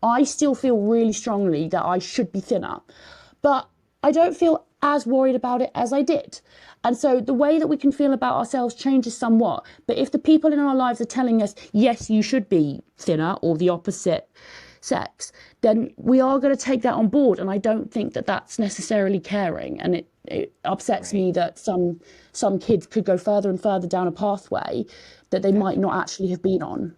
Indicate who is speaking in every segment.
Speaker 1: I still feel really strongly that I should be thinner, but I don't feel as worried about it as I did. And so the way that we can feel about ourselves changes somewhat. But if the people in our lives are telling us, yes, you should be thinner, or the opposite sex, then we are going to take that on board. And I don't think that that's necessarily caring. And it upsets me that some kids could go further and further down a pathway that they might not actually have been on.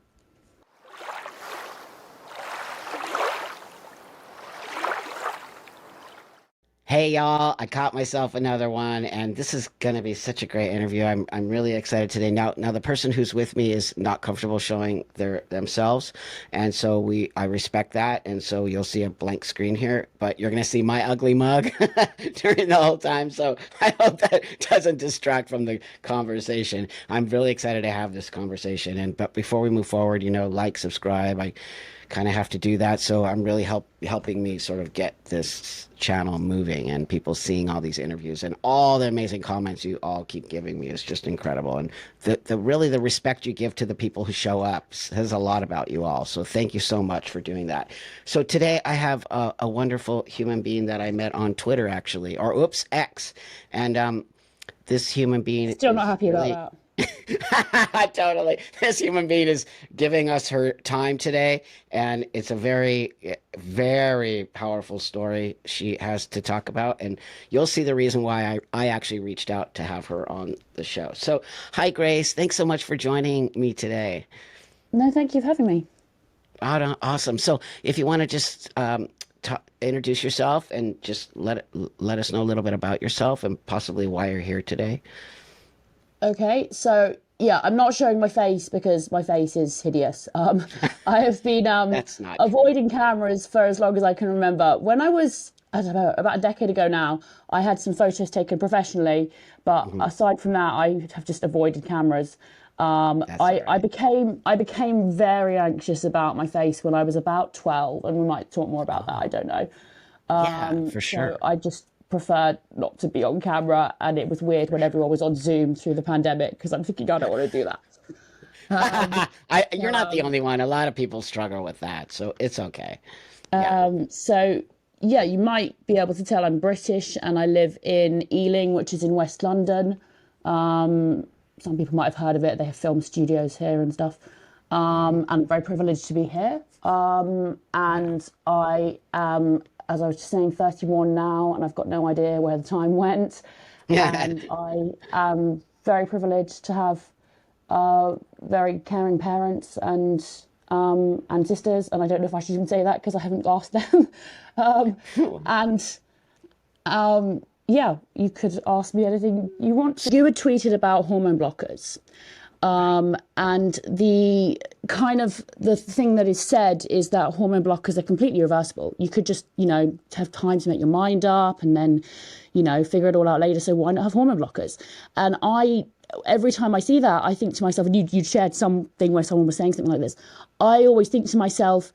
Speaker 2: Hey y'all, I caught myself another one, and this is gonna be such a great interview. I'm really excited today. Now the person who's with me is not comfortable showing themselves, and so I respect that, and so you'll see a blank screen here, but you're gonna see my ugly mug during the whole time. So I hope that doesn't distract from the conversation. I'm really excited to have this conversation, but before we move forward, like, subscribe. I kind of have to do that. So I'm really helping me sort of get this channel moving, and people seeing all these interviews and all the amazing comments you all keep giving me is just incredible. And the really the respect you give to the people who show up says a lot about you all. So thank you so much for doing that. So today I have a wonderful human being that I met on Twitter, actually, or oops, X. And this human being
Speaker 1: Still not happy about that.
Speaker 2: Totally. This human being is giving us her time today, and it's a very, very powerful story she has to talk about, and you'll see the reason why I actually reached out to have her on the show. So, hi, Grace. Thanks so much for joining me today.
Speaker 1: No, thank you for having me.
Speaker 2: Awesome. So, if you want to just introduce yourself and just let us know a little bit about yourself and possibly why you're here today.
Speaker 1: Okay, so yeah, I'm not showing my face because my face is hideous. I have been
Speaker 2: That's not
Speaker 1: avoiding cameras for as long as I can remember. When I was, I don't know, about a decade ago now, I had some photos taken professionally, but aside from that, I have just avoided cameras. I became very anxious about my face when I was about 12, and we might talk more about that. I don't know.
Speaker 2: Yeah, for sure.
Speaker 1: So I just preferred not to be on camera, and it was weird when everyone was on Zoom through the pandemic because I'm thinking I don't want to do that.
Speaker 2: You're not the only one. A lot of people struggle with that, so it's okay. Yeah.
Speaker 1: So yeah, you might be able to tell I'm British, and I live in Ealing, which is in West London. Some people might have heard of it. They have film studios here and stuff. And I'm very privileged to be here. And I am, as I was just saying, 31 now, and I've got no idea where the time went. And I am very privileged to have very caring parents and sisters. And I don't know if I should even say that because I haven't asked them. Yeah, you could ask me anything you want. You had tweeted about hormone blockers. And the thing that is said is that hormone blockers are completely reversible. You could just, have time to make your mind up and then, figure it all out later. So why not have hormone blockers? And every time I see that, I think to myself, and you shared something where someone was saying something like this, I always think to myself,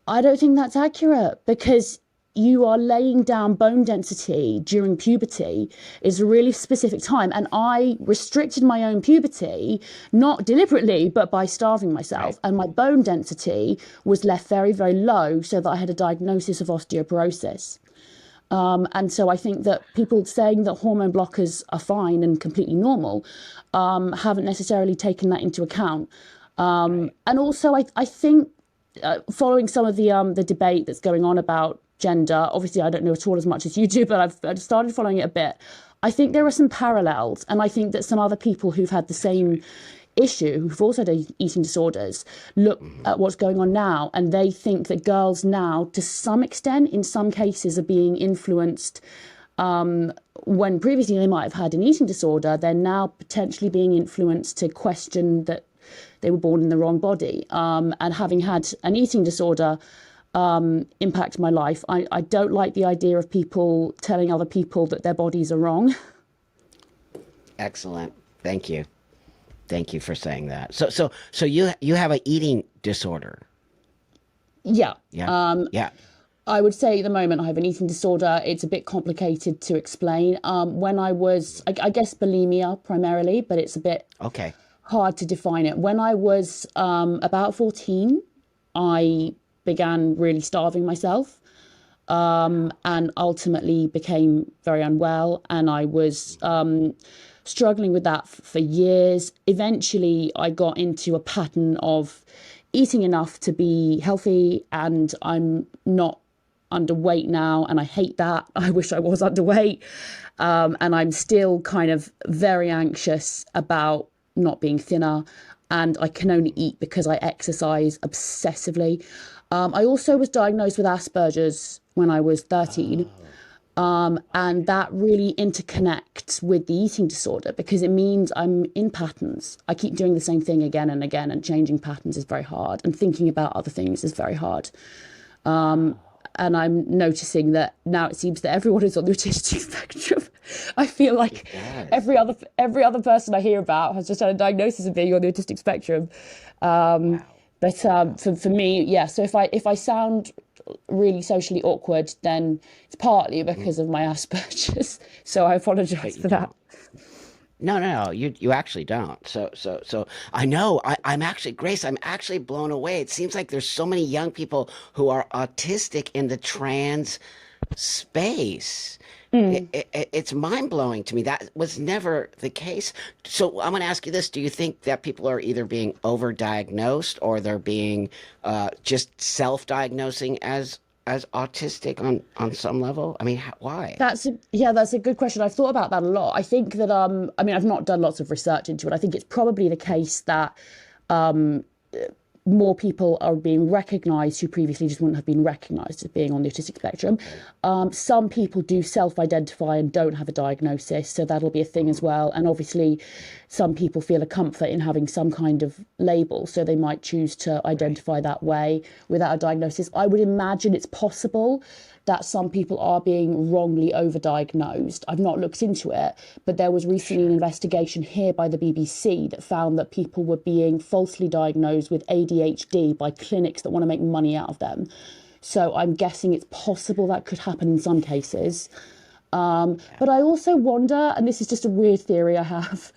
Speaker 1: I don't think that's accurate, because you are laying down bone density during puberty is a really specific time. And I restricted my own puberty, not deliberately, but by starving myself. Right. And my bone density was left very, very low so that I had a diagnosis of osteoporosis. And so I think that people saying that hormone blockers are fine and completely normal haven't necessarily taken that into account. And also, I think following some of the debate that's going on about gender, obviously I don't know at all as much as you do, but I've started following it a bit. I think there are some parallels, and I think that some other people who've had the same issue, who've also had eating disorders, look at what's going on now, and they think that girls now, to some extent, in some cases, are being influenced when previously they might have had an eating disorder. They're now potentially being influenced to question that they were born in the wrong body. And having had an eating disorder impact my life, I don't like the idea of people telling other people that their bodies are wrong.
Speaker 2: Excellent. Thank you. Thank you for saying that. So you have an eating disorder.
Speaker 1: Yeah.
Speaker 2: Yeah. Yeah.
Speaker 1: I would say at the moment I have an eating disorder. It's a bit complicated to explain. When I was, I guess bulimia primarily, but it's a bit hard to define it. When I was about 14, I began really starving myself, and ultimately became very unwell. And I was struggling with that for years. Eventually, I got into a pattern of eating enough to be healthy, and I'm not underweight now, and I hate that. I wish I was underweight. And I'm still kind of very anxious about not being thinner. And I can only eat because I exercise obsessively. I also was diagnosed with Asperger's when I was 13. And that really interconnects with the eating disorder because it means I'm in patterns. I keep doing the same thing again and again, and changing patterns is very hard, and thinking about other things is very hard. And I'm noticing that now it seems that everyone is on the autistic spectrum. I feel like every other person I hear about has just had a diagnosis of being on the autistic spectrum. But for me, yeah. So if I sound really socially awkward, then it's partly because of my Asperger's. So I apologise for that.
Speaker 2: No, you actually don't. So I know I'm actually, Grace, I'm actually blown away. It seems like there's so many young people who are autistic in the trans space. It's mind blowing to me. That was never the case. So I'm going to ask you this: do you think that people are either being overdiagnosed or they're being just self-diagnosing as autistic on some level? I mean, why?
Speaker 1: That's a good question. I've thought about that a lot. I think that I mean, I've not done lots of research into it. I think it's probably the case that more people are being recognised who previously just wouldn't have been recognised as being on the autistic spectrum. Some people do self-identify and don't have a diagnosis, so that'll be a thing as well. And obviously, some people feel a comfort in having some kind of label, so they might choose to identify that way without a diagnosis. I would imagine it's possible that some people are being wrongly overdiagnosed. I've not looked into it, but there was recently an investigation here by the BBC that found that people were being falsely diagnosed with ADHD by clinics that want to make money out of them. So I'm guessing it's possible that could happen in some cases. But I also wonder, and this is just a weird theory I have,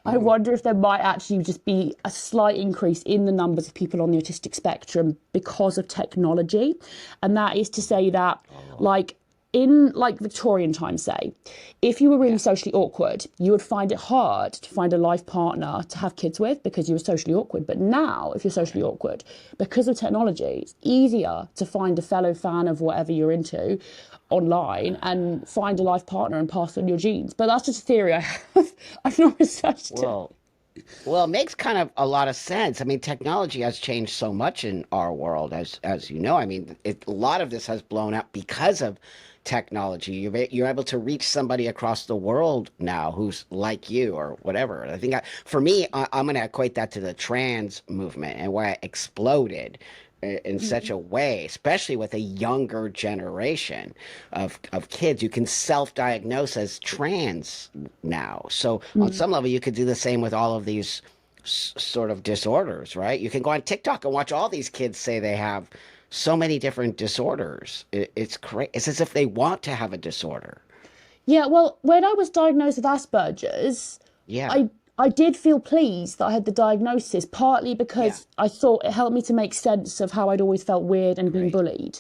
Speaker 1: I wonder if there might actually just be a slight increase in the numbers of people on the autistic spectrum because of technology. And that is to say that, like, in like Victorian times, say, if you were really socially awkward, you would find it hard to find a life partner to have kids with because you were socially awkward. But now, if you're socially awkward, because of technology, it's easier to find a fellow fan of whatever you're into online and find a life partner and pass on your genes. But that's just a theory I have. I've not researched it.
Speaker 2: Well, it makes kind of a lot of sense. I mean, technology has changed so much in our world, as you know. I mean, a lot of this has blown up because of technology. You're able to reach somebody across the world now who's like you or whatever. I think for me, I'm going to equate that to the trans movement and why it exploded in such a way, especially with a younger generation of kids. You can self-diagnose as trans now. So on some level, you could do the same with all of these sort of disorders, right? You can go on TikTok and watch all these kids say they have so many different disorders. It's great. It's as if they want to have a disorder.
Speaker 1: Yeah, well, when I was diagnosed with Asperger's, I did feel pleased that I had the diagnosis, partly because I thought it helped me to make sense of how I'd always felt weird and been bullied.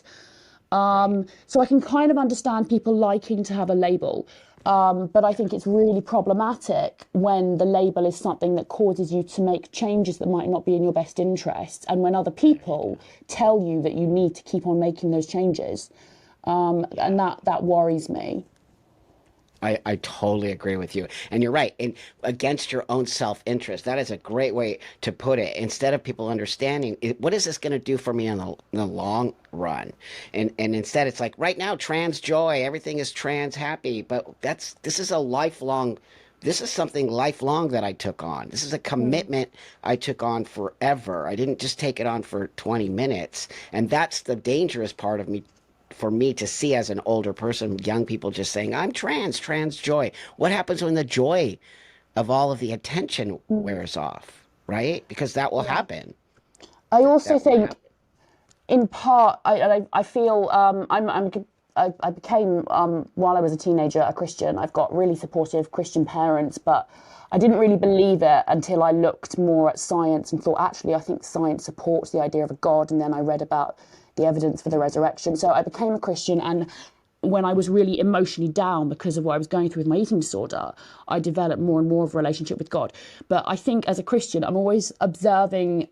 Speaker 1: So I can kind of understand people liking to have a label. But I think it's really problematic when the label is something that causes you to make changes that might not be in your best interest. And when other people tell you that you need to keep on making those changes. And that worries me.
Speaker 2: I totally agree with you. And you're right. And against your own self-interest. That is a great way to put it. Instead of people understanding, what is this going to do for me in the long run? And instead it's like right now, trans joy, everything is trans happy. But this is something lifelong that I took on. This is a commitment I took on forever. I didn't just take it on for 20 minutes. And that's the dangerous part of me, for me to see as an older person, young people just saying, I'm trans joy. What happens when the joy of all of the attention wears off, right? Because that will happen.
Speaker 1: I also think, in part, I feel I became, while I was a teenager, a Christian. I've got really supportive Christian parents, but I didn't really believe it until I looked more at science and thought, actually, I think science supports the idea of a God. And then I read about the evidence for the resurrection. So I became a Christian, and when I was really emotionally down because of what I was going through with my eating disorder, I developed more and more of a relationship with God. But I think as a Christian, I'm always observing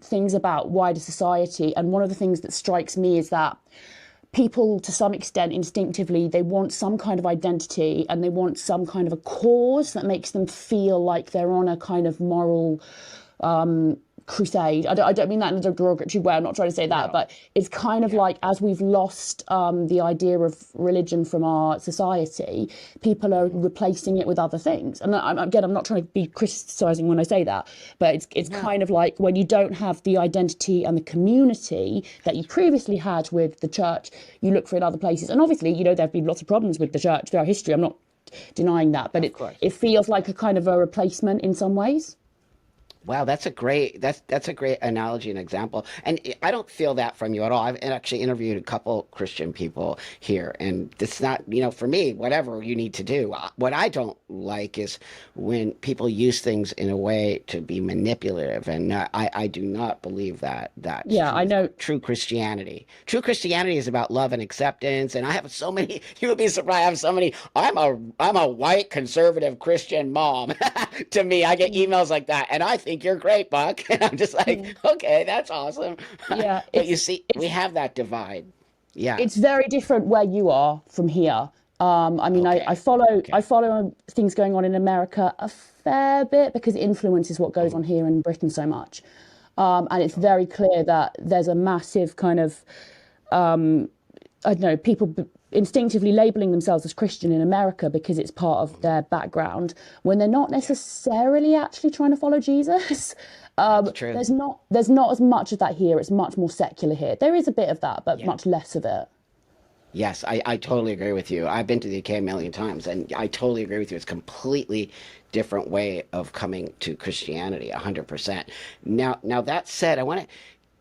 Speaker 1: things about wider society. And one of the things that strikes me is that people, to some extent, instinctively, they want some kind of identity, and they want some kind of a cause that makes them feel like they're on a kind of moral crusade. I don't mean that in a derogatory way. I'm not trying to say that, but it's kind of like, as we've lost the idea of religion from our society, people are replacing it with other things. And again, I'm not trying to be criticizing when I say that, but it's kind of like when you don't have the identity and the community that you previously had with the church, you look for it in other places. And obviously, you know, there have been lots of problems with the church throughout history. I'm not denying that, but it feels like a kind of a replacement in some ways.
Speaker 2: Wow, that's a great analogy and example. And I don't feel that from you at all. I've actually interviewed a couple Christian people here, and it's not, you know, for me, whatever you need to do. What I don't like is when people use things in a way to be manipulative, and I do not believe that
Speaker 1: Yeah, I know.
Speaker 2: true Christianity. True Christianity is about love and acceptance, and I have so many. You would be surprised. I have so many. I'm a white conservative Christian mom. To me, I get emails like that, and I think you're great, Buck. And I'm just like, okay, that's awesome.
Speaker 1: Yeah,
Speaker 2: But you see, we have that divide. Yeah.
Speaker 1: it's very different where you are from here. I mean,
Speaker 2: Okay.
Speaker 1: I follow things going on in America a fair bit because it influences what goes on here in Britain so much. And it's very clear that there's a massive kind of, I don't know, people instinctively labeling themselves as Christian in America because it's part of their background when they're not necessarily actually trying to follow Jesus.
Speaker 2: That's true.
Speaker 1: There's not as much of that here. It's much more secular here. There is a bit of that, but much less of it.
Speaker 2: Yes, I totally agree with you. I've been to the UK a million times, and I totally agree with you. It's a completely different way of coming to Christianity, 100%. Now that said, I want to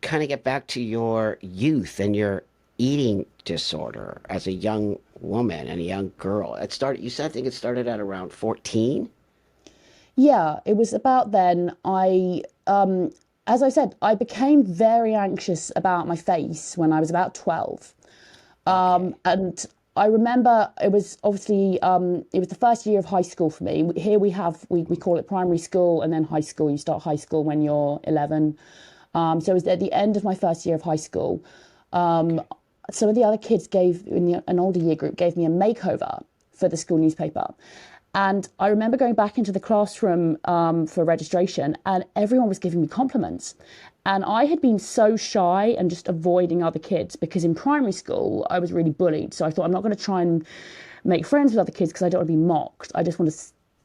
Speaker 2: kind of get back to your youth and your eating disorder as a young woman and a young girl. You said, I think it started at around 14?
Speaker 1: Yeah, it was about then. As I said, I became very anxious about my face when I was about 12. And I remember it was obviously, it was the first year of high school for me. Here we call it primary school and then high school. You start high school when you're 11. So it was at the end of my first year of high school. Some of the other kids an older year group gave me a makeover for the school newspaper. And I remember going back into the classroom for registration, and everyone was giving me compliments. And I had been so shy and just avoiding other kids because in primary school, I was really bullied. So I thought, I'm not going to try and make friends with other kids because I don't want to be mocked. I just want to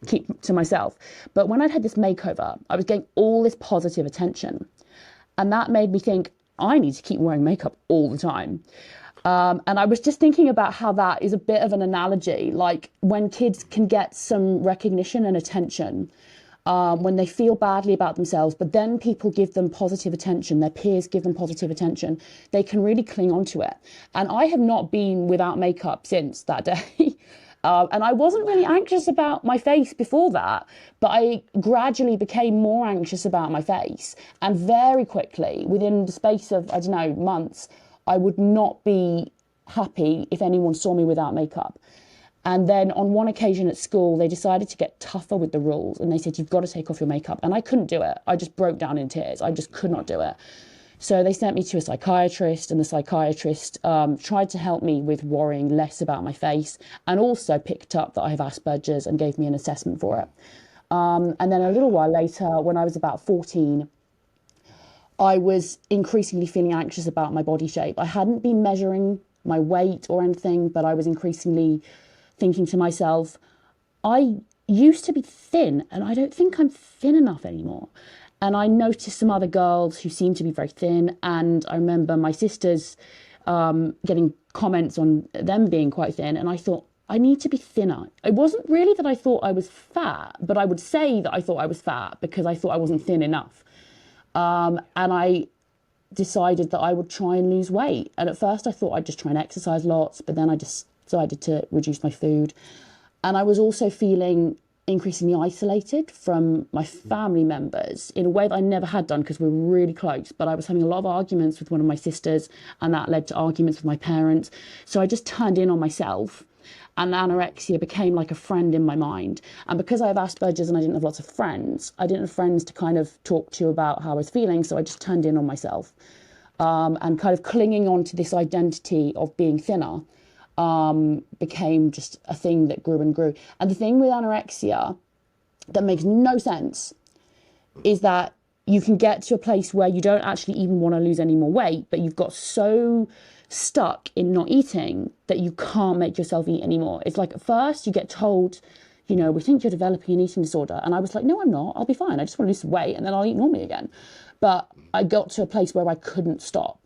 Speaker 1: keep to myself. But when I'd had this makeover, I was getting all this positive attention. And that made me think, I need to keep wearing makeup all the time. And I was just thinking about how that is a bit of an analogy, like when kids can get some recognition and attention, when they feel badly about themselves, but then people give them positive attention, their peers give them positive attention, they can really cling on to it. And I have not been without makeup since that day. And I wasn't really anxious about my face before that, but I gradually became more anxious about my face. And very quickly, within the space of, I don't know, months, I would not be happy if anyone saw me without makeup. And then on one occasion at school, they decided to get tougher with the rules. And they said, you've got to take off your makeup. And I couldn't do it. I just broke down in tears. I just could not do it. So they sent me to a psychiatrist, and the psychiatrist tried to help me with worrying less about my face, and also picked up that I have Asperger's and gave me an assessment for it. And then a little while later, when I was about 14, I was increasingly feeling anxious about my body shape. I hadn't been measuring my weight or anything, but I was increasingly thinking to myself, I used to be thin, and I don't think I'm thin enough anymore. And I noticed some other girls who seemed to be very thin. And I remember my sisters getting comments on them being quite thin. And I thought, I need to be thinner. It wasn't really that I thought I was fat, but I would say that I thought I was fat because I thought I wasn't thin enough. And I decided that I would try and lose weight. And at first I thought I'd just try and exercise lots, but then I just decided to reduce my food. And I was also feeling increasingly isolated from my family members in a way that I never had done because we were really close. But I was having a lot of arguments with one of my sisters, and that led to arguments with my parents. So I just turned in on myself, and anorexia became like a friend in my mind. And because I have Asperger's and I didn't have lots of friends, I didn't have friends to kind of talk to about how I was feeling. So I just turned in on myself, and kind of clinging on to this identity of being thinner became just a thing that grew and grew. And the thing with anorexia that makes no sense is that you can get to a place where you don't actually even want to lose any more weight, but you've got so stuck in not eating that you can't make yourself eat anymore. It's like at first you get told, you know, we think you're developing an eating disorder. And I was like, no, I'm not. I'll be fine. I just want to lose some weight and then I'll eat normally again. But I got to a place where I couldn't stop.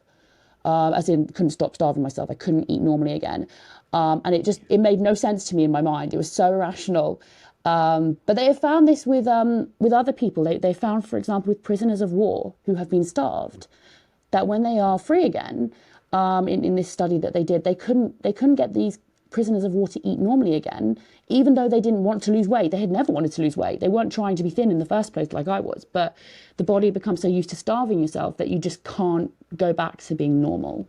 Speaker 1: As in couldn't stop starving myself. I couldn't eat normally again. And it made no sense to me in my mind. It was so irrational. But they have found this with other people. They found, for example, with prisoners of war who have been starved, that when they are free again, in this study that they did, they couldn't get these prisoners of war to eat normally again, even though they didn't want to lose weight. They had never wanted to lose weight. They weren't trying to be thin in the first place like I was. But the body becomes so used to starving yourself that you just can't go back to being normal.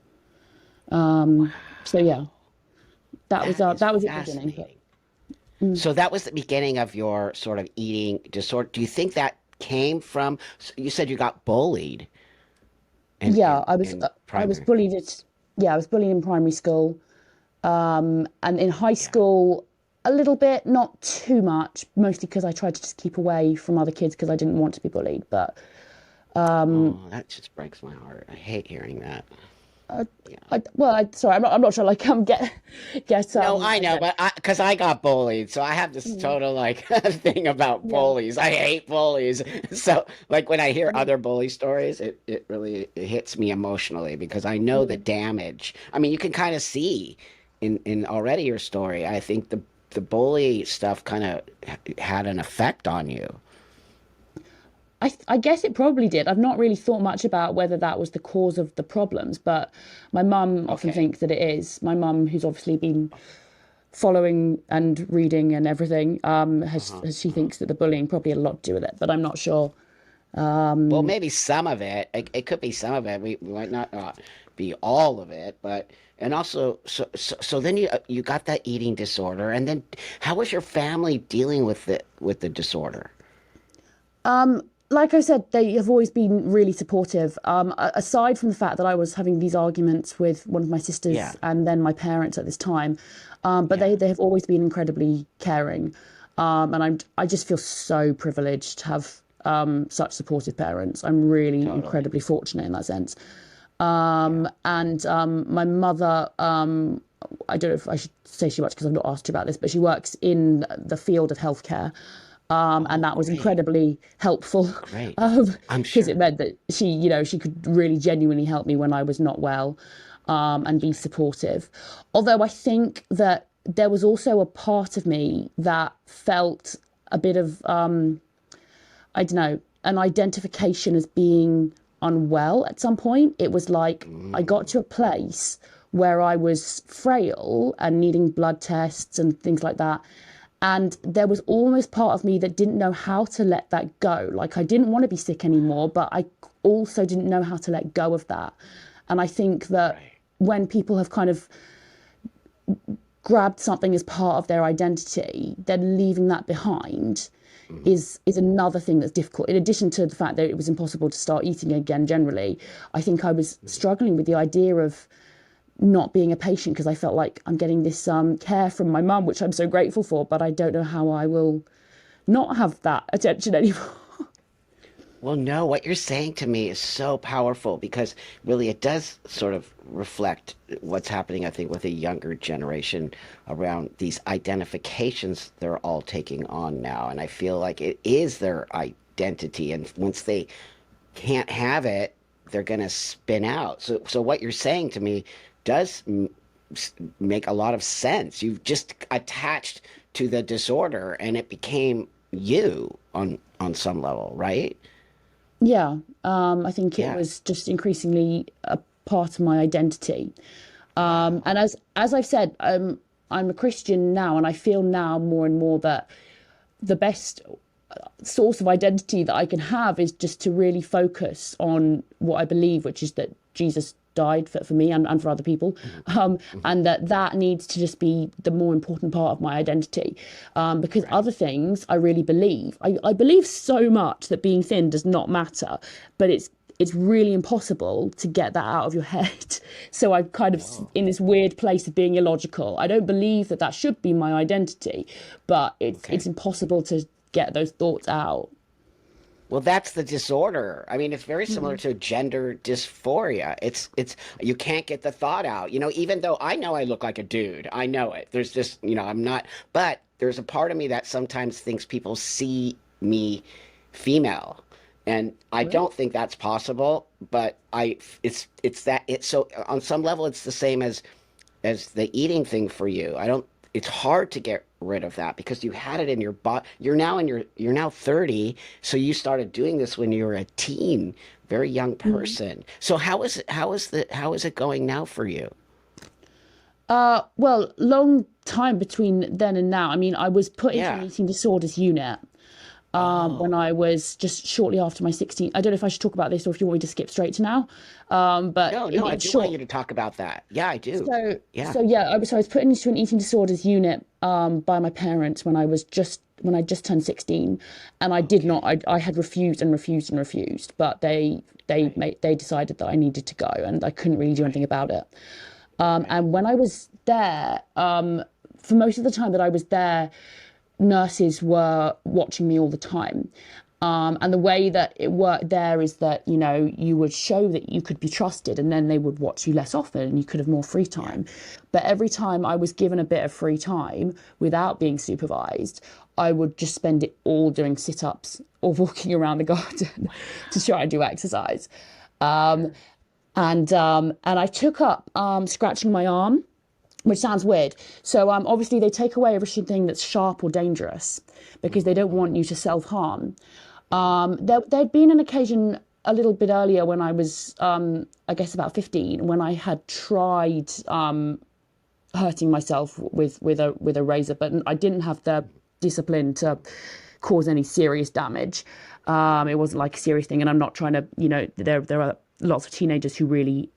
Speaker 1: So yeah, that was the beginning.
Speaker 2: So that was the beginning of your sort of eating disorder. Do you think that came from, you said you got bullied
Speaker 1: Yeah,
Speaker 2: in
Speaker 1: I was
Speaker 2: primary?
Speaker 1: bullied I was bullied in primary school, and in high
Speaker 2: Yeah.
Speaker 1: school a little bit, not too much, mostly because I tried to just keep away from other kids because I didn't want to be bullied. But
Speaker 2: Oh, that just breaks my heart. I hate hearing that. Yeah.
Speaker 1: sorry, I'm not sure. Like,
Speaker 2: No, I know,
Speaker 1: get
Speaker 2: but because I got bullied, so I have this total like thing about
Speaker 1: yeah.
Speaker 2: bullies. I hate bullies. So, like when I hear
Speaker 1: Mhm.
Speaker 2: other bully stories, it really it hits me emotionally because I know the
Speaker 1: Mhm.
Speaker 2: damage. I mean, you can kind of see in already your story. I think the bully stuff kind of had an effect on you.
Speaker 1: I guess it probably did. I've not really thought much about whether that was the cause of the problems, but my mum often
Speaker 2: Okay.
Speaker 1: thinks that it is. My mum, who's obviously been following and reading and everything,
Speaker 2: Uh-huh.
Speaker 1: she
Speaker 2: Uh-huh.
Speaker 1: thinks that the bullying probably had a lot to do with it, but I'm not sure.
Speaker 2: Well, maybe some of it. It could be some of it. We might not be all of it, but and also so then you got that eating disorder, and then how was your family dealing with the disorder?
Speaker 1: Like I said, they have always been really supportive. Aside from the fact that I was having these arguments with one of my
Speaker 2: Yeah,
Speaker 1: sisters and then my parents at this time, but
Speaker 2: yeah,
Speaker 1: they have always been incredibly caring, and I just feel so privileged to have such supportive parents. I'm really
Speaker 2: totally.
Speaker 1: incredibly fortunate in that sense.
Speaker 2: Yeah.
Speaker 1: And my mother, I don't know if I should say too much because I've not asked you about this, but she works in the field of healthcare. And
Speaker 2: Oh,
Speaker 1: that was
Speaker 2: great,
Speaker 1: incredibly helpful
Speaker 2: great. I'm
Speaker 1: because it
Speaker 2: sure.
Speaker 1: meant that she could really genuinely help me when I was not well, and
Speaker 2: That's
Speaker 1: be
Speaker 2: great.
Speaker 1: supportive. Although I think that there was also a part of me that felt a bit of, I don't know, an identification as being unwell at some point. It was like I got
Speaker 2: Mm,
Speaker 1: to a place where I was frail and needing blood tests and things like that. And there was almost part of me that didn't know how to let that go. Like I didn't want to be sick anymore, but I also didn't know how to let go of that. And I think that
Speaker 2: right.
Speaker 1: when people have kind of grabbed something as part of their identity, then leaving that behind
Speaker 2: Mm,
Speaker 1: is another thing that's difficult. In addition to the fact that it was impossible to start eating again generally, I think I was
Speaker 2: mm.
Speaker 1: struggling with the idea of not being a patient because I felt like I'm getting this care from my mum, which I'm so grateful for, but I don't know how I will not have that attention anymore.
Speaker 2: Well, no, what you're saying to me is so powerful because really it does sort of reflect what's happening, I think, with a younger generation around these identifications they're all taking on now. And I feel like it is their identity. And once they can't have it, they're going to spin out. So what you're saying to me does make a lot of sense. You've just attached to the disorder and it became you on some level, right?
Speaker 1: Yeah, I think it
Speaker 2: Yeah.
Speaker 1: was just increasingly a part of my identity. And
Speaker 2: Wow.
Speaker 1: as I've said, I'm a Christian now, and I feel now more and more that the best source of identity that I can have is just to really focus on what I believe, which is that Jesus died for me and for other people, and that needs to just be the more important part of my identity, because other things I really believe. I believe so much that being thin does not matter, but it's really impossible to get that out of your head. So I'm kind of in this weird place of being illogical. I don't believe that should be my identity, but it's impossible to get those thoughts out.
Speaker 2: Well, that's the disorder. I mean, it's very similar to gender dysphoria. It's you can't get the thought out. You know, even though I know I look like a dude, I know it. There's just, you know, I'm not, but there's a part of me that sometimes thinks people see me female. And I don't think that's possible, but it's that it's so on some level it's the same as the eating thing for you. I don't It's hard to get rid of that because you had it in your body. You're now 30, so you started doing this when you were a teen, very young person. So how is it going now for you?
Speaker 1: Well, long time between then and now. I mean, I was put into an
Speaker 2: Yeah.
Speaker 1: eating disorders unit when
Speaker 2: Oh.
Speaker 1: I was just shortly after my 16th. I don't know if I should talk about this or if you want me to skip straight to now. But
Speaker 2: No, no, I
Speaker 1: in
Speaker 2: do want
Speaker 1: short,
Speaker 2: you to talk about that. Yeah, I do. Yeah.
Speaker 1: yeah, I was put into an eating disorders unit by my parents when I just turned 16, and I did not. I had refused and refused and refused, but
Speaker 2: Right.
Speaker 1: they decided that I needed to go, and I couldn't really do anything about it. And when I was there, for most of the time that I was there, nurses were watching me all the time. And the way that it worked there is that, you know, you would show that you could be trusted and then they would watch you less often and you could have more free time. But every time I was given a bit of free time without being supervised, I would just spend it all doing sit-ups or walking around the garden to try and do exercise. And I took up scratching my arm, which sounds weird. So obviously they take away everything that's sharp or dangerous because they don't want you to self-harm. There'd been an occasion a little bit earlier when I was, I guess, about 15, when I had tried hurting myself with a razor, but I didn't have the discipline to cause any serious damage. It wasn't like a serious thing, and I'm not trying to, you know, there are lots of teenagers who really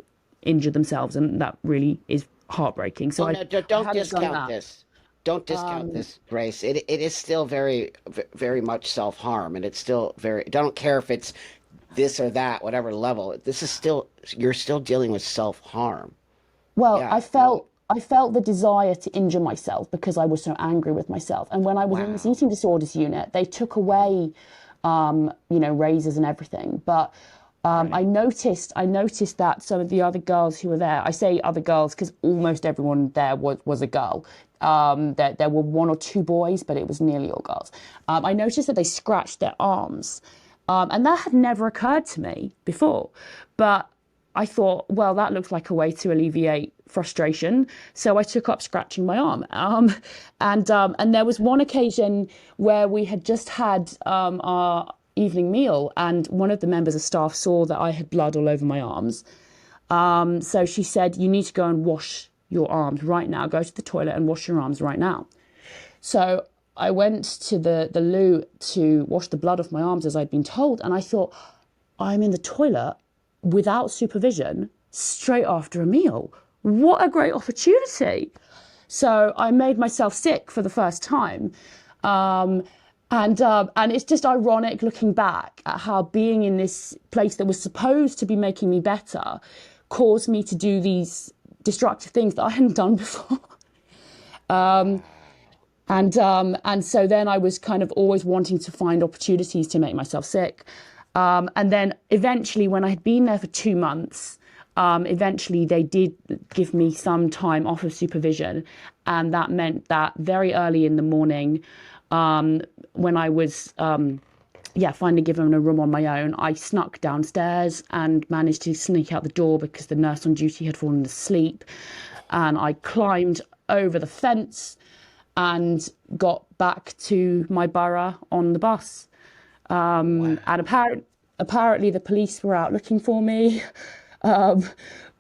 Speaker 1: injure themselves, and that really is heartbreaking. So
Speaker 2: Oh no,
Speaker 1: I
Speaker 2: don't
Speaker 1: hadn't done
Speaker 2: discount
Speaker 1: that.
Speaker 2: this. Don't discount this, Grace. It is still very much self-harm, and it's still very. I don't care if it's this or that, whatever level. This is still you're still dealing with self-harm.
Speaker 1: Well,
Speaker 2: Yeah. No.
Speaker 1: I felt the desire to injure myself because I was so angry with myself. And when I was in this
Speaker 2: Wow.
Speaker 1: eating disorders unit, they took away, you know, razors and everything. But
Speaker 2: Right.
Speaker 1: I noticed that some of the other girls who were there, I say other girls because almost everyone there was a girl. There were one or two boys, but it was nearly all girls. I noticed that they scratched their arms, and that had never occurred to me before. But I thought, well, that looks like a way to alleviate frustration. So I took up scratching my arm. And there was one occasion where we had just had our evening meal, and one of the members of staff saw that I had blood all over my arms. So she said, "You need to go and wash your arms right now. Go to the toilet and wash your arms right now." So I went to the loo to wash the blood off my arms as I'd been told, and I thought, I'm in the toilet without supervision straight after a meal. What a great opportunity. So I made myself sick for the first time. Um, and it's just ironic looking back at how being in this place that was supposed to be making me better caused me to do these destructive things that I hadn't done before.
Speaker 2: Wow.
Speaker 1: And so then I was kind of always wanting to find opportunities to make myself sick. And then eventually, when I had been there for 2 months, eventually they did give me some time off of supervision. And that meant that very early in the morning, when I was, yeah, finally given a room on my own, I snuck downstairs and managed to sneak out the door because the nurse on duty had fallen asleep. And I climbed over the fence and got back to my borough on the bus. And
Speaker 2: Wow.
Speaker 1: apparently the police were out looking for me. Um,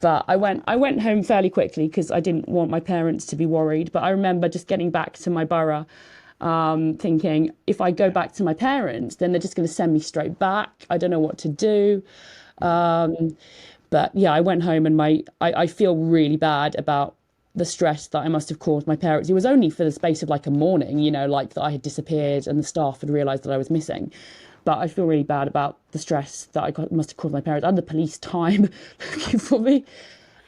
Speaker 1: but I went home fairly quickly because I didn't want my parents to be worried. But I remember just getting back to my borough thinking if I go back to my parents, then they're just going to send me straight back. I don't know what to do. But yeah, I went home and I feel really bad about the stress that I must have caused my parents. It was only for the space of like a morning, like that I had disappeared and the staff had realised that I was missing. But I feel really bad about the stress that must have caused my parents and the police time looking for me.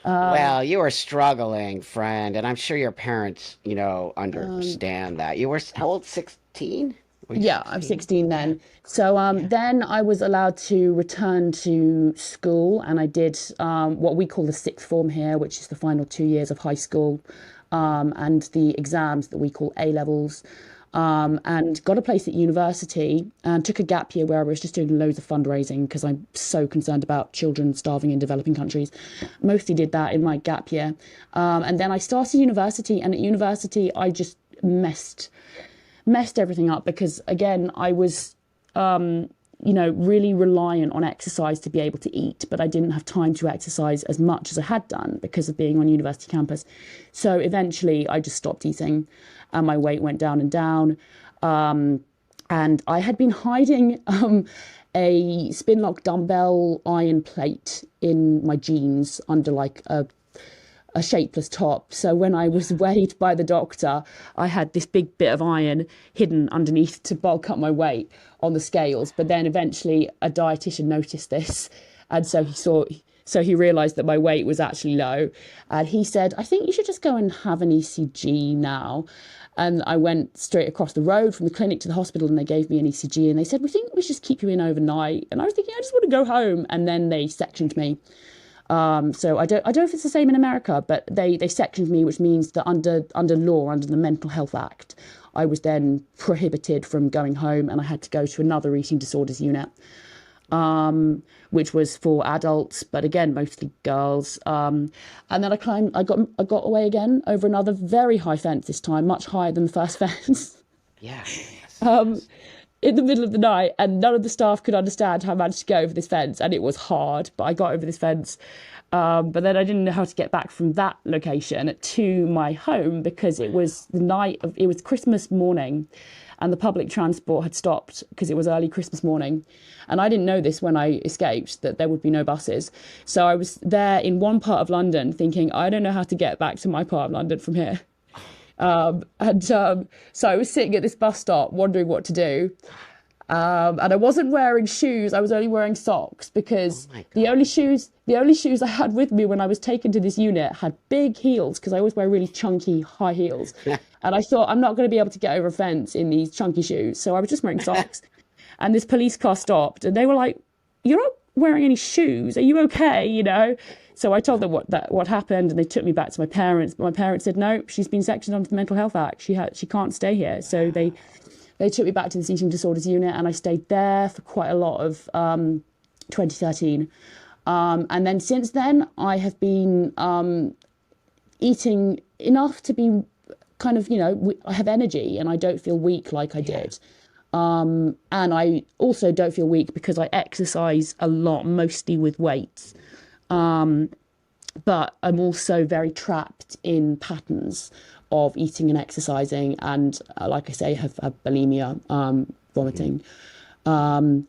Speaker 2: Well, you were struggling, friend, and I'm sure your parents, understand that. You were how old? 16? Were you
Speaker 1: Yeah, I'm
Speaker 2: 16?
Speaker 1: 16
Speaker 2: Yeah.
Speaker 1: then. So
Speaker 2: Yeah.
Speaker 1: then I was allowed to return to school and I did what we call the sixth form here, which is the final 2 years of high school, and the exams that we call A levels. And got a place at university and took a gap year where I was just doing loads of fundraising because I'm so concerned about children starving in developing countries. Mostly did that in my gap year. And then I started university, and at university I just messed everything up because again I was really reliant on exercise to be able to eat, but I didn't have time to exercise as much as I had done because of being on university campus. So eventually I just stopped eating and my weight went down and down. And I had been hiding a spin lock dumbbell iron plate in my jeans under like a shapeless top. So when I was weighed by the doctor, I had this big bit of iron hidden underneath to bulk up my weight on the scales. But then eventually a dietitian noticed this. And so he realized that my weight was actually low. And he said, I think you should just go and have an ECG now. And I went straight across the road from the clinic to the hospital and they gave me an ECG and they said, we think we should just keep you in overnight. And I was thinking, I just want to go home. And then they sectioned me. So I don't know if it's the same in America, but they sectioned me, which means that under law, under the Mental Health Act, I was then prohibited from going home, and I had to go to another eating disorders unit, which was for adults, but again mostly girls. And then I got away again over another very high fence this time, much higher than the first fence.
Speaker 2: Yeah. Yes.
Speaker 1: Um, in the middle of the night, and none of the staff could understand how I managed to get over this fence, and it was hard, but I got over this fence. But then I didn't know how to get back from that location to my home because it was it was Christmas morning and the public transport had stopped because it was early Christmas morning. And I didn't know this when I escaped, that there would be no buses. So I was there in one part of London thinking, I don't know how to get back to my part of London from here. So I was sitting at this bus stop wondering what to do. And I wasn't wearing shoes. I was only wearing socks because
Speaker 2: Oh my
Speaker 1: the only shoes I had with me when I was taken to this unit had big heels because I always wear really chunky high heels.
Speaker 2: God.
Speaker 1: And I thought I'm not going to be able to get over a fence in these chunky shoes. So I was just wearing socks. And this police car stopped and they were like, you're not wearing any shoes. Are you okay? So I told them what happened and they took me back to my parents. But my parents said, no, she's been sectioned under the Mental Health Act. She can't stay here. So they took me back to this eating disorders unit and I stayed there for quite a lot of 2013. And then since then, I have been eating enough to be kind of, I have energy and I don't feel weak like I did. And I also don't feel weak because I exercise a lot, mostly with weights. But I'm also very trapped in patterns of eating and exercising, and like I say, have bulimia, vomiting, and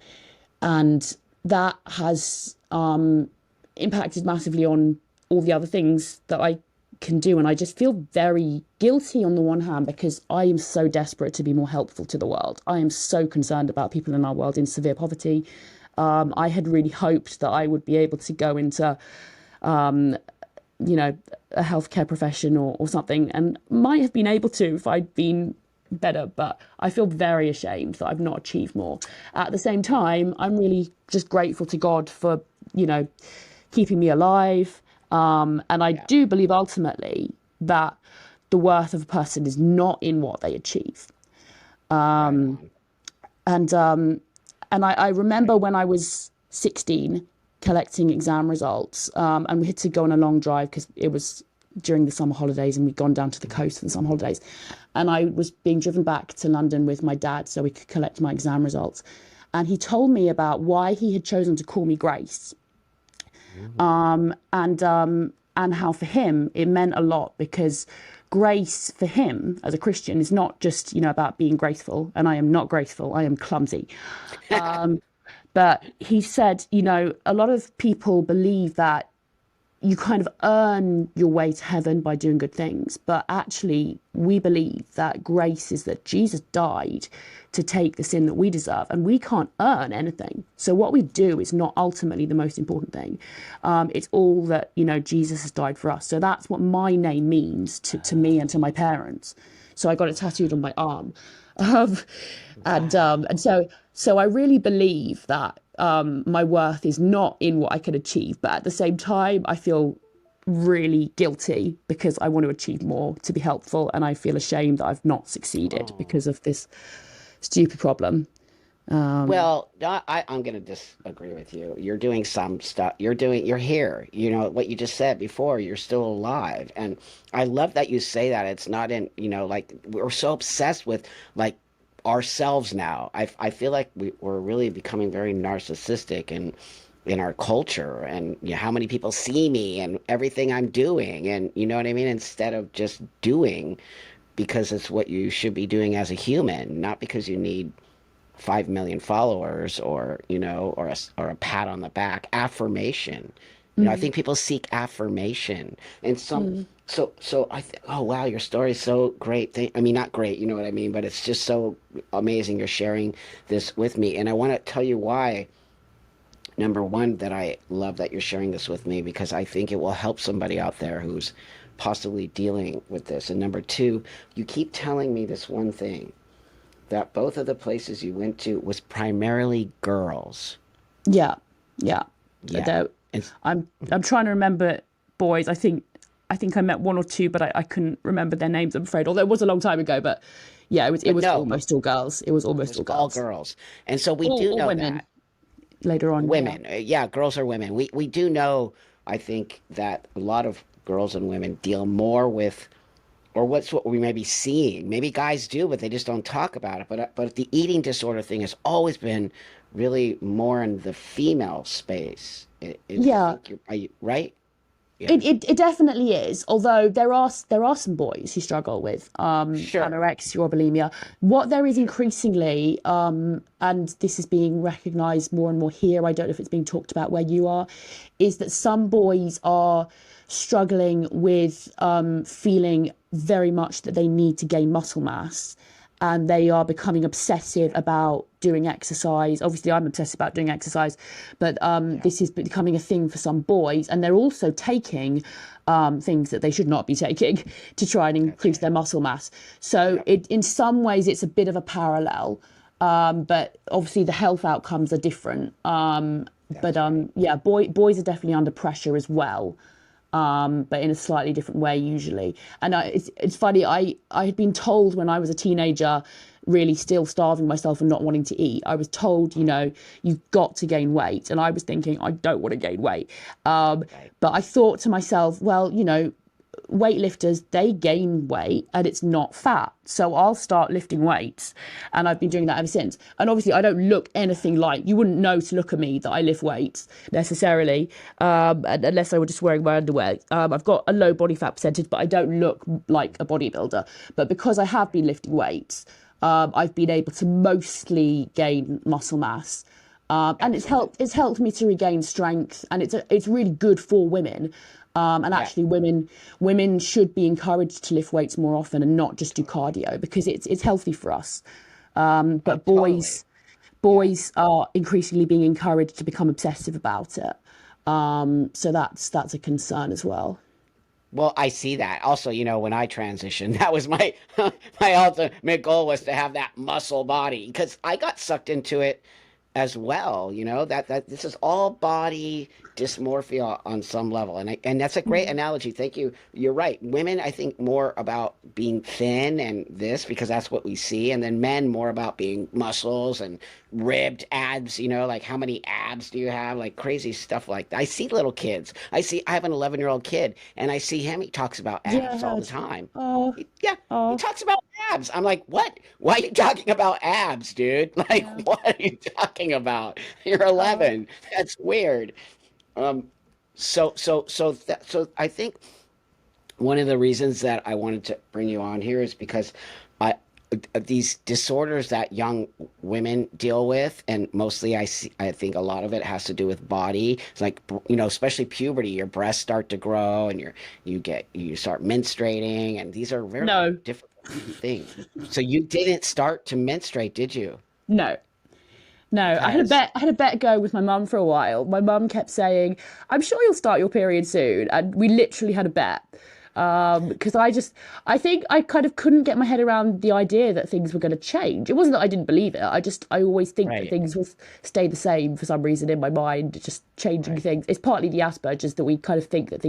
Speaker 1: that has impacted massively on all the other things that I can do. And I just feel very guilty on the one hand because I am so desperate to be more helpful to the world. I am so concerned about people in our world in severe poverty. I had really hoped that I would be able to go into a healthcare profession or something, and might have been able to if I'd been better, but I feel very ashamed that I've not achieved more. At the same time, I'm really just grateful to God for, keeping me alive. And I do believe ultimately that the worth of a person is not in what they achieve.
Speaker 2: Right.
Speaker 1: And I remember when I was 16 collecting exam results, and we had to go on a long drive because it was during the summer holidays and we'd gone down to the coast for the summer holidays. And I was being driven back to London with my dad so we could collect my exam results. And he told me about why he had chosen to call me Grace. and how for him it meant a lot, because grace for him as a Christian is not just, about being graceful. And I am not graceful, I am clumsy. But he said, a lot of people believe that you kind of earn your way to heaven by doing good things. But actually, we believe that grace is that Jesus died to take the sin that we deserve, and we can't earn anything. So what we do is not ultimately the most important thing. It's all that, Jesus has died for us. So that's what my name means to me and to my parents. So I got it tattooed on my arm. Um, and so I really believe that my worth is not in what I can achieve, but at the same time, I feel really guilty because I want to achieve more to be helpful, and I feel ashamed that I've not succeeded
Speaker 2: Oh.
Speaker 1: because of this stupid problem.
Speaker 2: Well, I'm going to disagree with you. You're doing some stuff. You're here. You know, what you just said before, you're still alive. And I love that you say that. It's not in, like we're so obsessed with like ourselves now. I feel like we're really becoming very narcissistic and in our culture, and how many people see me and everything I'm doing. And you know what I mean? Instead of just doing because it's what you should be doing as a human, not because you need 5 million followers, or or a pat on the back, affirmation. I
Speaker 1: Mm,
Speaker 2: think people seek affirmation, and
Speaker 1: mm,
Speaker 2: oh wow, your story is so great. I mean, not great, you know what I mean, but it's just so amazing you're sharing this with me, and I want to tell you why. Number one, that I love that you're sharing this with me, because I think it will help somebody out there who's possibly dealing with this. And number two, you keep telling me this one thing, that both of the places you went to was primarily girls.
Speaker 1: yeah, yeah.
Speaker 2: Yeah.
Speaker 1: There-
Speaker 2: And
Speaker 1: I'm trying to remember boys. I think I met one or two, but I couldn't remember their names, I'm afraid. Although it was a long time ago, but yeah, it
Speaker 2: but
Speaker 1: was
Speaker 2: no,
Speaker 1: almost all girls. It was
Speaker 2: it
Speaker 1: almost
Speaker 2: was
Speaker 1: all
Speaker 2: all
Speaker 1: girls.
Speaker 2: girls. And so we
Speaker 1: All,
Speaker 2: do
Speaker 1: all
Speaker 2: know
Speaker 1: women
Speaker 2: that
Speaker 1: later on. Yeah.
Speaker 2: women, yeah, girls are women. We do know, I think that a lot of girls and women deal more with, or what's what we may be seeing. Maybe guys do, but they just don't talk about it. But the eating disorder thing has always been really more in the female space. I
Speaker 1: Yeah,
Speaker 2: think are you right? Yeah.
Speaker 1: it definitely is. Although there are some boys who struggle with
Speaker 2: Sure.
Speaker 1: anorexia or bulimia. What there is
Speaker 2: Sure.
Speaker 1: increasingly, and this is being recognised more and more here. I don't know if it's being talked about where you are, is that some boys are struggling with feeling very much that they need to gain muscle mass, and they are becoming obsessive
Speaker 2: Yeah.
Speaker 1: about doing exercise. Obviously, I'm obsessed about doing exercise, but
Speaker 2: Yeah.
Speaker 1: this is becoming a thing for some boys, and they're also taking things that they should not be taking to try and
Speaker 2: That's
Speaker 1: increase
Speaker 2: right.
Speaker 1: their muscle mass. So,
Speaker 2: Yep.
Speaker 1: in some ways, it's a bit of a parallel, but obviously, the health outcomes are different. But
Speaker 2: That's right.
Speaker 1: yeah, boys are definitely under pressure as well, but in a slightly different way usually. And it's funny. I had been told when I was a teenager, really still starving myself and not wanting to eat. I was told, you've got to gain weight, and I was thinking I don't want to gain weight.
Speaker 2: Right.
Speaker 1: But I thought to myself, well, weightlifters, they gain weight and it's not fat. So I'll start lifting weights. And I've been doing that ever since. And obviously, I don't look anything like, you wouldn't know to look at me that I lift weights necessarily, unless I were just wearing my underwear. I've got a low body fat percentage, but I don't look like a bodybuilder. But because I have been lifting weights, I've been able to mostly gain muscle mass. And it's
Speaker 2: Excellent.
Speaker 1: helped me to regain strength, and it's really good for women. And
Speaker 2: Yeah.
Speaker 1: actually, women should be encouraged to lift weights more often and not just do cardio, because it's healthy for us.
Speaker 2: Oh,
Speaker 1: But
Speaker 2: totally. Yeah.
Speaker 1: boys are increasingly being encouraged to become obsessive about it. So that's a concern as well.
Speaker 2: Well, I see that. Also, when I transitioned, that was my my ultimate goal, was to have that muscle body, because I got sucked into it as well, that this is all body dysmorphia on some level. And that's a great
Speaker 1: Mm.
Speaker 2: analogy. Thank you. You're right. Women, I think, more about being thin and this, because that's what we see, and then men more about being muscles and ribbed abs, like how many abs do you have? Like crazy stuff like that. I see little kids. I have an 11-year-old kid, and I see him. He talks about
Speaker 1: Yeah, I
Speaker 2: abs all the
Speaker 1: heard.
Speaker 2: time.
Speaker 1: Oh,
Speaker 2: Yeah, he
Speaker 1: oh,
Speaker 2: talks about abs. I'm like, what? Why are you talking about abs, dude? Like,
Speaker 1: yeah.
Speaker 2: what are you talking about? You're
Speaker 1: Oh,
Speaker 2: 11. That's weird. Um, So I think one of the reasons that I wanted to bring you on here is because I these disorders that young women deal with, and mostly I think a lot of it has to do with body. It's like, especially puberty, your breasts start to grow and you start menstruating, and these are very
Speaker 1: No,
Speaker 2: difficult things. So you didn't start to menstruate, did you?
Speaker 1: no. No,
Speaker 2: Because
Speaker 1: I had a bet go with my mum for a while. My mum kept saying, "I'm sure you'll start your period soon," and we literally had a bet. Because I think I kind of couldn't get my head around the idea that things were going to change. It wasn't that I didn't believe it. I always think that
Speaker 2: right.
Speaker 1: things will stay the same for some reason in my mind, just changing
Speaker 2: Right.
Speaker 1: things. It's partly the Asperger's that we kind of think that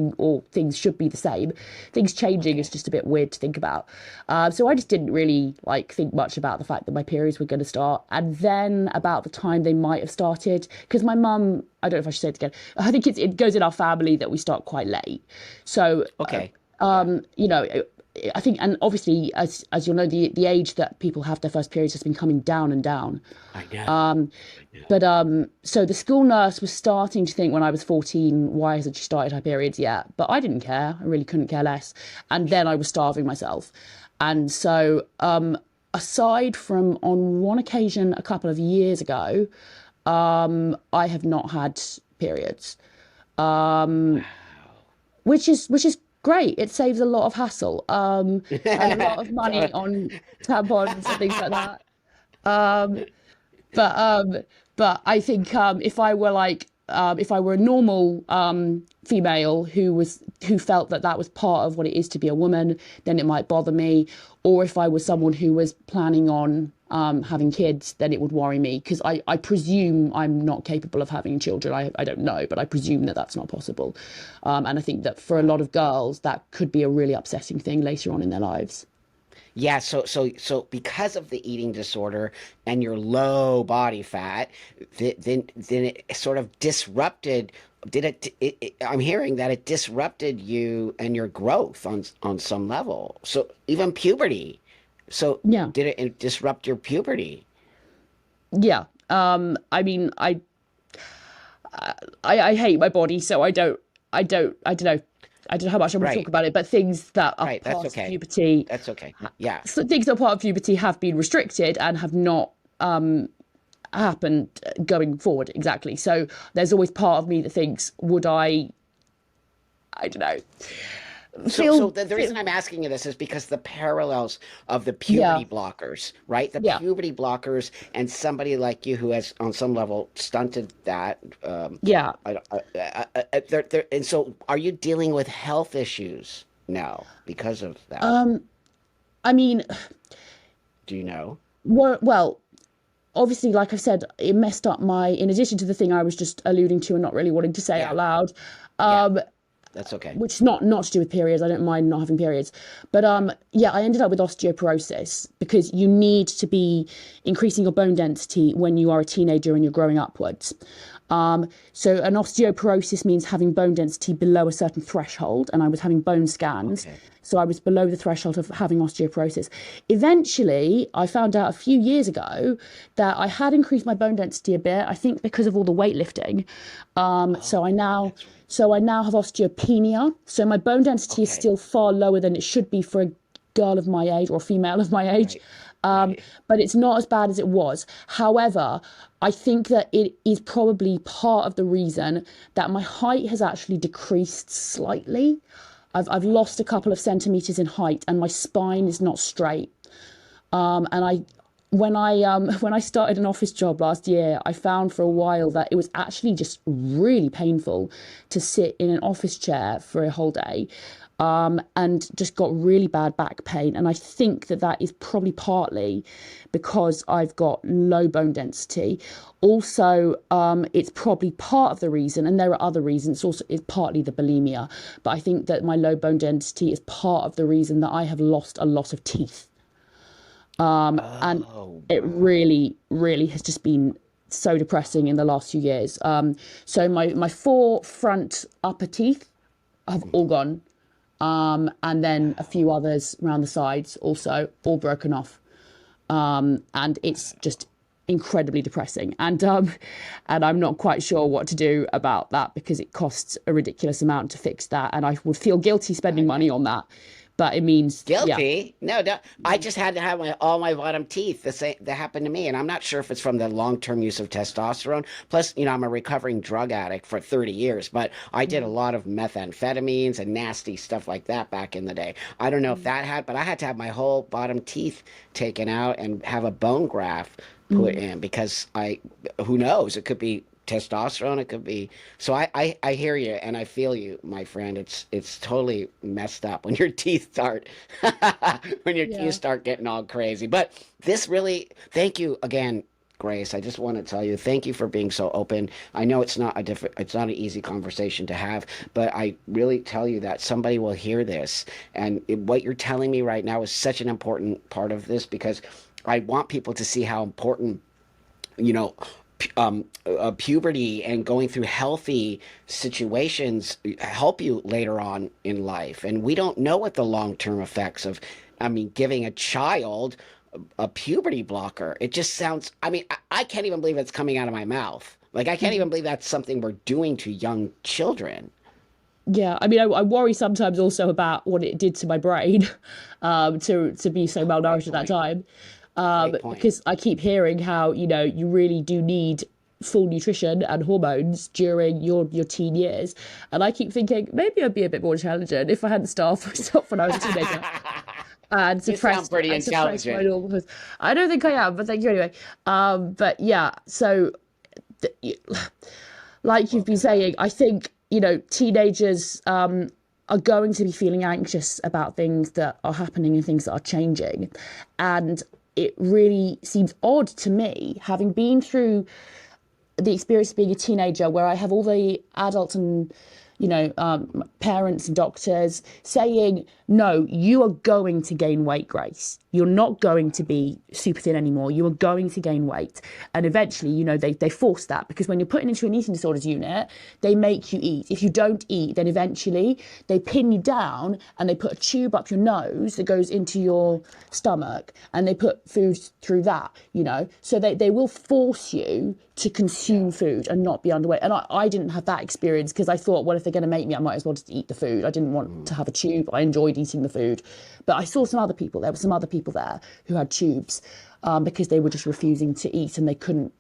Speaker 1: things should be the same. Things changing is
Speaker 2: Okay.
Speaker 1: just a bit weird to think about. So I just didn't really like think much about the fact that my periods were going to start, and then about the time they might have started, because my mum. I don't know if I should say it again. I think it goes in our family that we start quite late. So
Speaker 2: Okay. Yeah.
Speaker 1: you know, I think, and obviously, as you'll know, the age that people have their first periods has been coming down and down.
Speaker 2: I know. I know.
Speaker 1: But so the school nurse was starting to think when I was 14, why hasn't she started her periods yet? But I didn't care. I really couldn't care less. And then I was starving myself. And so, aside from on one occasion a couple of years ago, I have not had periods,
Speaker 2: Wow.
Speaker 1: which is great. It saves a lot of hassle, and a lot of money on tampons and things like that. Um, but um, but I think if I were a normal female who felt that that was part of what it is to be a woman, then it might bother me. Or if I was someone who was planning on having kids, then it would worry me because I presume I'm not capable of having children. I don't know, but I presume that that's not possible. And I think that for a lot of girls, that could be a really upsetting thing later on in their lives.
Speaker 2: Yeah, so because of the eating disorder and your low body fat, then it sort of disrupted. I'm hearing that it disrupted you and your growth on some level. So even puberty. So
Speaker 1: Yeah,
Speaker 2: did it disrupt your puberty?
Speaker 1: yeah. I mean, I hate my body, so I don't know. I don't know how much I want to talk
Speaker 2: Right,
Speaker 1: about it, but things that are
Speaker 2: right. That's
Speaker 1: past
Speaker 2: okay.
Speaker 1: puberty,
Speaker 2: That's okay. Yeah.
Speaker 1: so things that are part of puberty have been restricted and have not happened going forward. Exactly. So there's always part of me that thinks, would I don't know,
Speaker 2: So the
Speaker 1: feel
Speaker 2: reason I'm asking you this is because the parallels of the
Speaker 1: yeah,
Speaker 2: puberty blockers, right? The
Speaker 1: yeah,
Speaker 2: puberty blockers and somebody like you who has, on some level, stunted that.
Speaker 1: yeah.
Speaker 2: And so, are you dealing with health issues now because of that?
Speaker 1: I mean,
Speaker 2: Do you know?
Speaker 1: well, obviously, like I've said, it messed up in addition to the thing I was just alluding to and not really wanting to say
Speaker 2: Yeah,
Speaker 1: out loud.
Speaker 2: yeah,
Speaker 1: Um,
Speaker 2: that's okay.
Speaker 1: which is not to do with periods. I don't mind not having periods, but
Speaker 2: Yeah.
Speaker 1: yeah, I ended up with osteoporosis because you need to be increasing your bone density when you are a teenager and you're growing upwards. So an osteoporosis means having bone density below a certain threshold, and I was having bone scans.
Speaker 2: Okay.
Speaker 1: So I was below the threshold of having osteoporosis. Eventually, I found out a few years ago that I had increased my bone density a bit. I think because of all the weightlifting. Um,
Speaker 2: Oh,
Speaker 1: so I now,
Speaker 2: that's right.
Speaker 1: so I now have osteopenia. So my bone density is
Speaker 2: Okay.
Speaker 1: still far lower than it should be for a girl of my age or a female of my age.
Speaker 2: Right. Right.
Speaker 1: But it's not as bad as it was. However, I think that it is probably part of the reason that my height has actually decreased slightly. I've lost a couple of centimeters in height, and my spine is not straight. And when I started an office job last year, I found for a while that it was actually just really painful to sit in an office chair for a whole day, and just got really bad back pain. And I think that that is probably partly because I've got low bone density. Also, it's probably part of the reason, and there are other reasons. Also, it's partly the bulimia, but I think that my low bone density is part of the reason that I have lost a lot of teeth. And
Speaker 2: Oh,
Speaker 1: it
Speaker 2: wow.
Speaker 1: really, really has just been so depressing in the last few years. So my four front upper teeth have all gone, and then a few others around the sides also all broken off. And it's just incredibly depressing. And I'm not quite sure what to do about that because it costs a ridiculous amount to fix that, and I would feel guilty spending money on that. But it means, yeah.
Speaker 2: Guilty? No, no. I just had to have all my bottom teeth. That happened to me, and I'm not sure if it's from the long-term use of testosterone. Plus, I'm a recovering drug addict for 30 years, but I did a lot of methamphetamines and nasty stuff like that back in the day. I don't know if that had, but I had to have my whole bottom teeth taken out and have a bone graft put in because who knows? It could be testosterone, it could be. So I hear you and I feel you, my friend. It's totally messed up when your teeth start when your teeth
Speaker 1: Yeah.
Speaker 2: start getting all crazy. But this really, thank you again, Grace. I just want to tell you thank you for being so open. I know it's not an easy conversation to have, but I really tell you that somebody will hear this, and what you're telling me right now is such an important part of this, because I want people to see how important, you know, puberty and going through healthy situations help you later on in life. And we don't know what the long-term effects of, giving a child a puberty blocker. It just sounds, I can't even believe it's coming out of my mouth. Like, I can't even believe that's something we're doing to young children.
Speaker 1: Yeah, I worry sometimes also about what it did to my brain, to be so
Speaker 2: Great
Speaker 1: malnourished at that
Speaker 2: point.
Speaker 1: time,
Speaker 2: Great point.
Speaker 1: because I keep hearing how you really do need full nutrition and hormones during your teen years, and I keep thinking maybe I'd be a bit more intelligent if I hadn't starved myself when I was a teenager and
Speaker 2: You sound
Speaker 1: suppressed
Speaker 2: pretty
Speaker 1: my
Speaker 2: intelligent.
Speaker 1: normal. I don't think I am, but thank you anyway. But yeah, so like you've been saying, I think, teenagers are going to be feeling anxious about things that are happening and things that are changing. And it really seems odd to me, having been through the experience of being a teenager, where I have all the adults and parents and doctors saying, no, you are going to gain weight, Grace. You're not going to be super thin anymore. You are going to gain weight. And eventually, they force that, because when you're put into an eating disorders unit, they make you eat. If you don't eat, then eventually they pin you down and they put a tube up your nose that goes into your stomach, and they put food through that, So they will force you to consume food and not be underweight. And I didn't have that experience, because I thought, well, if they're going to make me, I might as well just eat the food. I didn't want to have a tube. I enjoyed eating the food. But I saw some other people. There were some other people there who had tubes, because they were just refusing to eat, and they couldn't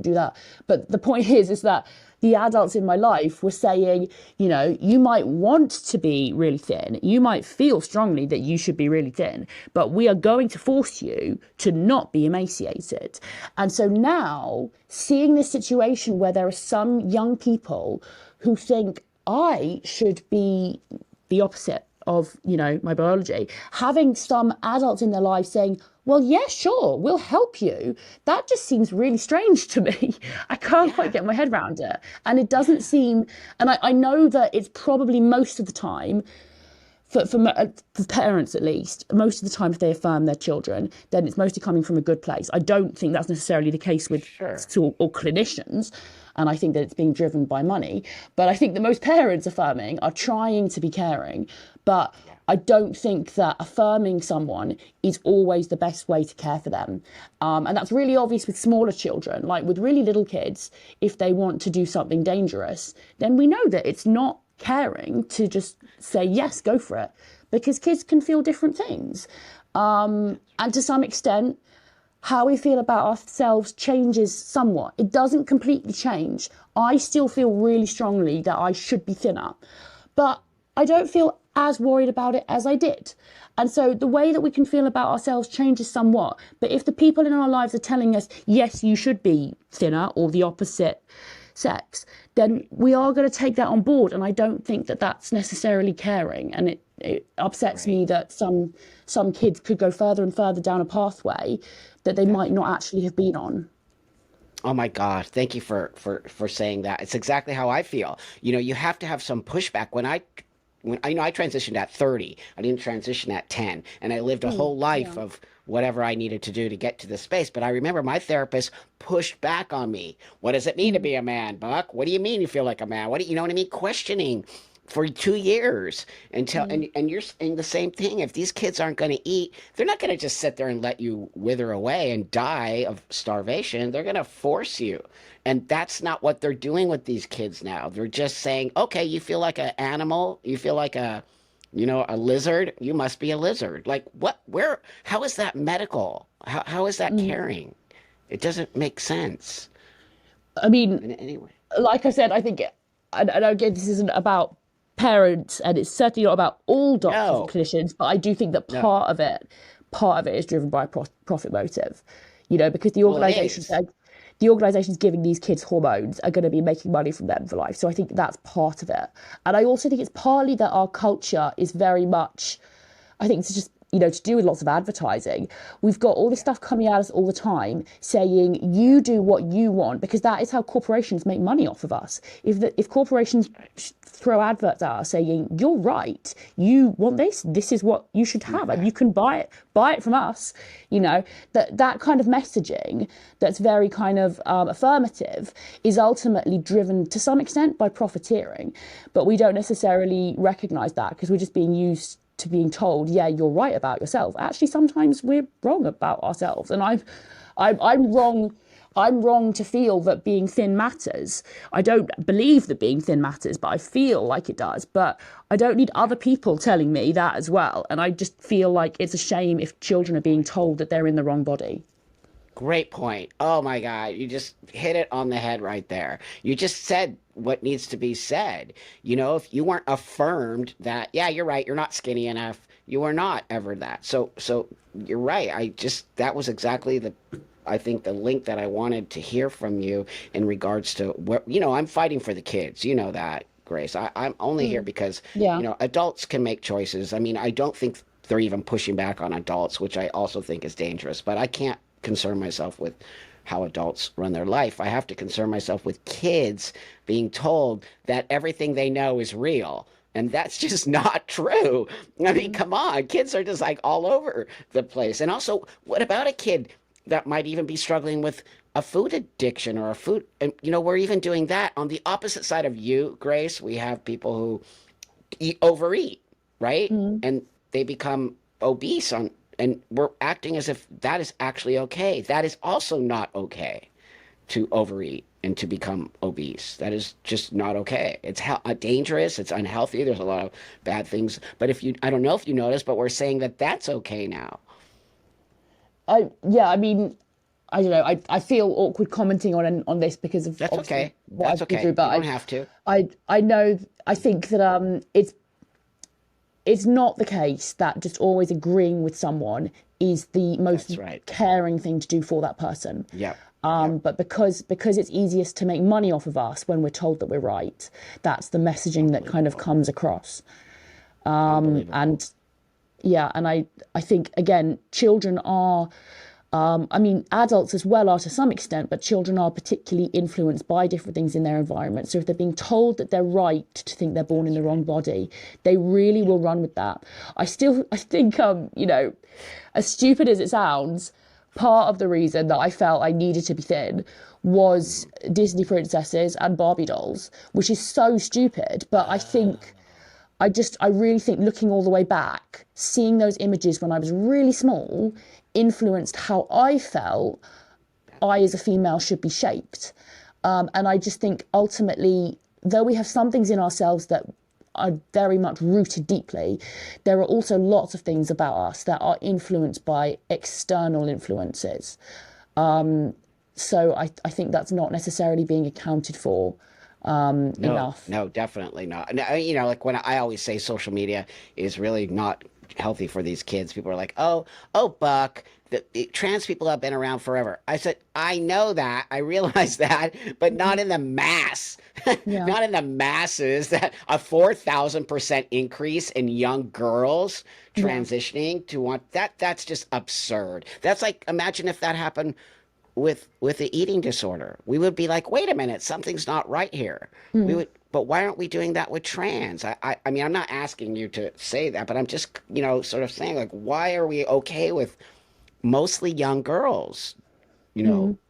Speaker 1: do that. But the point is that the adults in my life were saying, you might want to be really thin. You might feel strongly that you should be really thin, but we are going to force you to not be emaciated. And so now, seeing this situation where there are some young people who think I should be the opposite of, my biology, having some adults in their life saying, well, yeah, sure, we'll help you. That just seems really strange to me. I can't quite
Speaker 2: Yeah.
Speaker 1: get my head around it. And it doesn't seem, and I know that it's probably most of the time, for parents at least, most of the time, if they affirm their children, then it's mostly coming from a good place. I don't think that's necessarily the case with
Speaker 2: Sure.
Speaker 1: or clinicians, and I think that it's being driven by money. But I think that most parents affirming are trying to be caring, but I don't think that affirming someone is always the best way to care for them. And that's really obvious with smaller children, like with really little kids. If they want to do something dangerous, then we know that it's not caring to just say, yes, go for it, because kids can feel different things. And to some extent, how we feel about ourselves changes somewhat. It doesn't completely change. I still feel really strongly that I should be thinner, but I don't feel as worried about it as I did. And so the way that we can feel about ourselves changes somewhat. But if the people in our lives are telling us, yes, you should be thinner, or the opposite sex, then we are going to take that on board. And I don't think that that's necessarily caring. And it upsets
Speaker 2: Right.
Speaker 1: me that some kids could go further and further down a pathway that they might not actually have been on.
Speaker 2: Oh my God. Thank you for saying that. It's exactly how I feel. You have to have some pushback. When I transitioned at 30, I didn't transition at 10, and I lived a whole
Speaker 1: Yeah.
Speaker 2: life of whatever I needed to do to get to this space. But I remember my therapist pushed back on me. What does it mean to be a man, Buck? What do you mean you feel like a man? You know what I mean? Questioning for 2 years until and you're saying the same thing. If these kids aren't going to eat, they're not going to just sit there and let you wither away and die of starvation. They're going to force you. And that's not what they're doing with these kids now. They're just saying, okay, you feel like an animal, you feel like a lizard, you must be a lizard. Like what, where, how is that medical? How is that caring? It doesn't make sense.
Speaker 1: I mean,
Speaker 2: And anyway,
Speaker 1: like I said, I think, and again, this isn't about parents, and it's certainly not about all doctors and
Speaker 2: no,
Speaker 1: clinicians, but I do think that
Speaker 2: no.
Speaker 1: part of it is driven by a profit motive, because
Speaker 2: Well, it is.
Speaker 1: the organizations giving these kids hormones are going to be making money from them for life. So I think that's part of it. And I also think it's partly that our culture is very much, I think it's just, to do with lots of advertising. We've got all this stuff coming at us all the time saying, you do what you want, because that is how corporations make money off of us. If corporations throw adverts at us saying, you're right, you want this is what you should have, and you can buy it from us, that kind of messaging that's very kind of affirmative is ultimately driven to some extent by profiteering. But we don't necessarily recognize that because we're just being used to being told, yeah, you're right about yourself. Actually, sometimes we're wrong about ourselves, and I'm wrong. I'm wrong to feel that being thin matters. I don't believe that being thin matters, but I feel like it does. But I don't need other people telling me that as well. And I just feel like it's a shame if children are being told that they're in the wrong body.
Speaker 2: Great point. Oh my God, you just hit it on the head right there. You just said what needs to be said. If you weren't affirmed that, yeah, you're right, you're not skinny enough, you were not ever that. So you're right. That was exactly I think the link that I wanted to hear from you in regards to what, I'm fighting for the kids. You know that, Grace. I'm only here because,
Speaker 1: Yeah.
Speaker 2: adults can make choices. I mean, I don't think they're even pushing back on adults, which I also think is dangerous, but I can't concern myself with how adults run their life. I have to concern myself with kids being told that everything they know is real. And that's just not true. I mean, come on. Kids are just like all over the place. And also, what about a kid that might even be struggling with a food addiction or a food, and we're even doing that on the opposite side of you, Grace. We have people who overeat, right? And they become obese and we're acting as if that is actually okay. That is also not okay to overeat and to become obese. That is just not okay. It's dangerous. It's unhealthy. There's a lot of bad things. But I don't know if you noticed, but we're saying that that's okay now.
Speaker 1: I mean, I don't know. I feel awkward commenting on this because of
Speaker 2: That's
Speaker 1: obviously
Speaker 2: okay.
Speaker 1: what
Speaker 2: That's
Speaker 1: I've been
Speaker 2: okay.
Speaker 1: through.
Speaker 2: You
Speaker 1: But
Speaker 2: don't have to.
Speaker 1: I know. I think that it's not the case that just always agreeing with someone is the most
Speaker 2: That's right.
Speaker 1: caring thing to do for that person.
Speaker 2: Yep. Yep.
Speaker 1: But because it's easiest to make money off of us when we're told that we're right, that's the messaging that kind of
Speaker 2: Unbelievable.
Speaker 1: comes across.
Speaker 2: Unbelievable.
Speaker 1: And yeah, and I think again, children are. I mean, adults as well are to some extent, but children are particularly influenced by different things in their environment. So if they're being told that they're right to think they're born in the wrong body, they really will run with that. I think, as stupid as it sounds, part of the reason that I felt I needed to be thin was Disney princesses and Barbie dolls, which is so stupid. But I really think looking all the way back, seeing those images when I was really small influenced how I felt I as a female should be shaped. And I just think ultimately, though we have some things in ourselves that are very much rooted deeply, there are also lots of things about us that are influenced by external influences. So I think that's not necessarily being accounted for
Speaker 2: No,
Speaker 1: enough.
Speaker 2: no, definitely not. No, like when I always say social media is really not healthy for these kids. People are like, "Oh, Buck, the trans people have been around forever." I said, "I know that. I realize that, but not in the mass.
Speaker 1: Yeah.
Speaker 2: Not in the masses that a 4,000% increase in young girls
Speaker 1: Yeah.
Speaker 2: transitioning to want that's just absurd. That's like imagine if that happened with the eating disorder. We would be like, wait a minute, something's not right here. We would, but why aren't we doing that with trans? I mean, I'm not asking you to say that, but I'm just, sort of saying like, why are we okay with mostly young girls,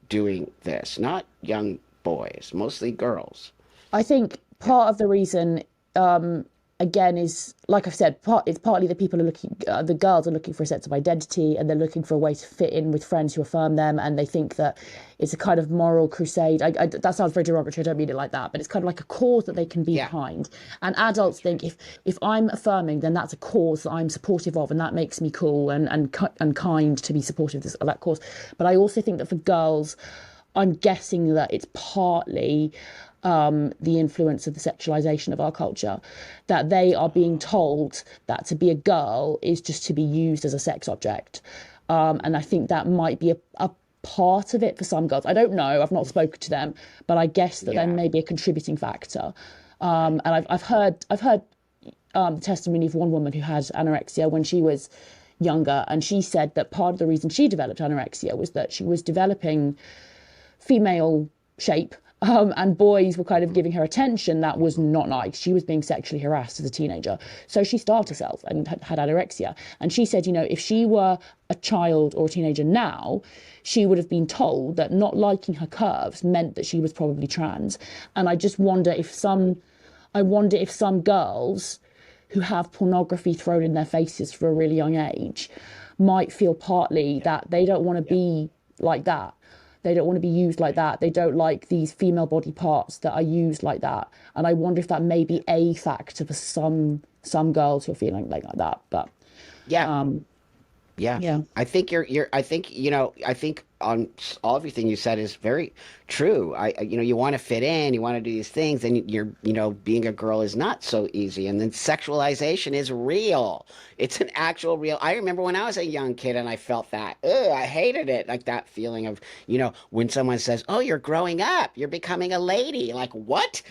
Speaker 2: doing this? Not young boys, mostly girls.
Speaker 1: I think part of the reason again is, like I've said, it's partly that people are looking, the girls are looking for a sense of identity, and they're looking for a way to fit in with friends who affirm them, and they think that it's a kind of moral crusade. That sounds very derogatory, I don't mean it like that, but it's kind of like a cause that they can be
Speaker 2: Yeah.
Speaker 1: behind. And adults think, if I'm affirming, then that's a cause that I'm supportive of, and that makes me cool and kind to be supportive of that cause. But I also think that for girls, I'm guessing that it's partly the influence of the sexualization of our culture, that they are being told that to be a girl is just to be used as a sex object. And I think that might be a part of it for some girls. I don't know, I've not spoken to them, but I guess that there
Speaker 2: Yeah.
Speaker 1: may be a contributing factor. And I've heard the testimony of one woman who had anorexia when she was younger, and she said that part of the reason she developed anorexia was that she was developing female shape, and boys were kind of giving her attention that was not nice. She was being sexually harassed as a teenager. So she starved herself and had anorexia. And she said, if she were a child or a teenager now, she would have been told that not liking her curves meant that she was probably trans. And I wonder if some girls who have pornography thrown in their faces for a really young age might feel partly that they don't want to be like that. They don't want to be used like that. They don't like these female body parts that are used like that. And I wonder if that may be a factor for some girls who are feeling like that. But
Speaker 2: Yeah. Yeah,
Speaker 1: yeah.
Speaker 2: I think I think, I think on all everything you said is very true. You want to fit in, you want to do these things, and being a girl is not so easy. And then sexualization is real. It's an actual real. I remember when I was a young kid and I felt that. Ugh, I hated it. Like that feeling of, when someone says, "Oh, you're growing up, you're becoming a lady." Like, what?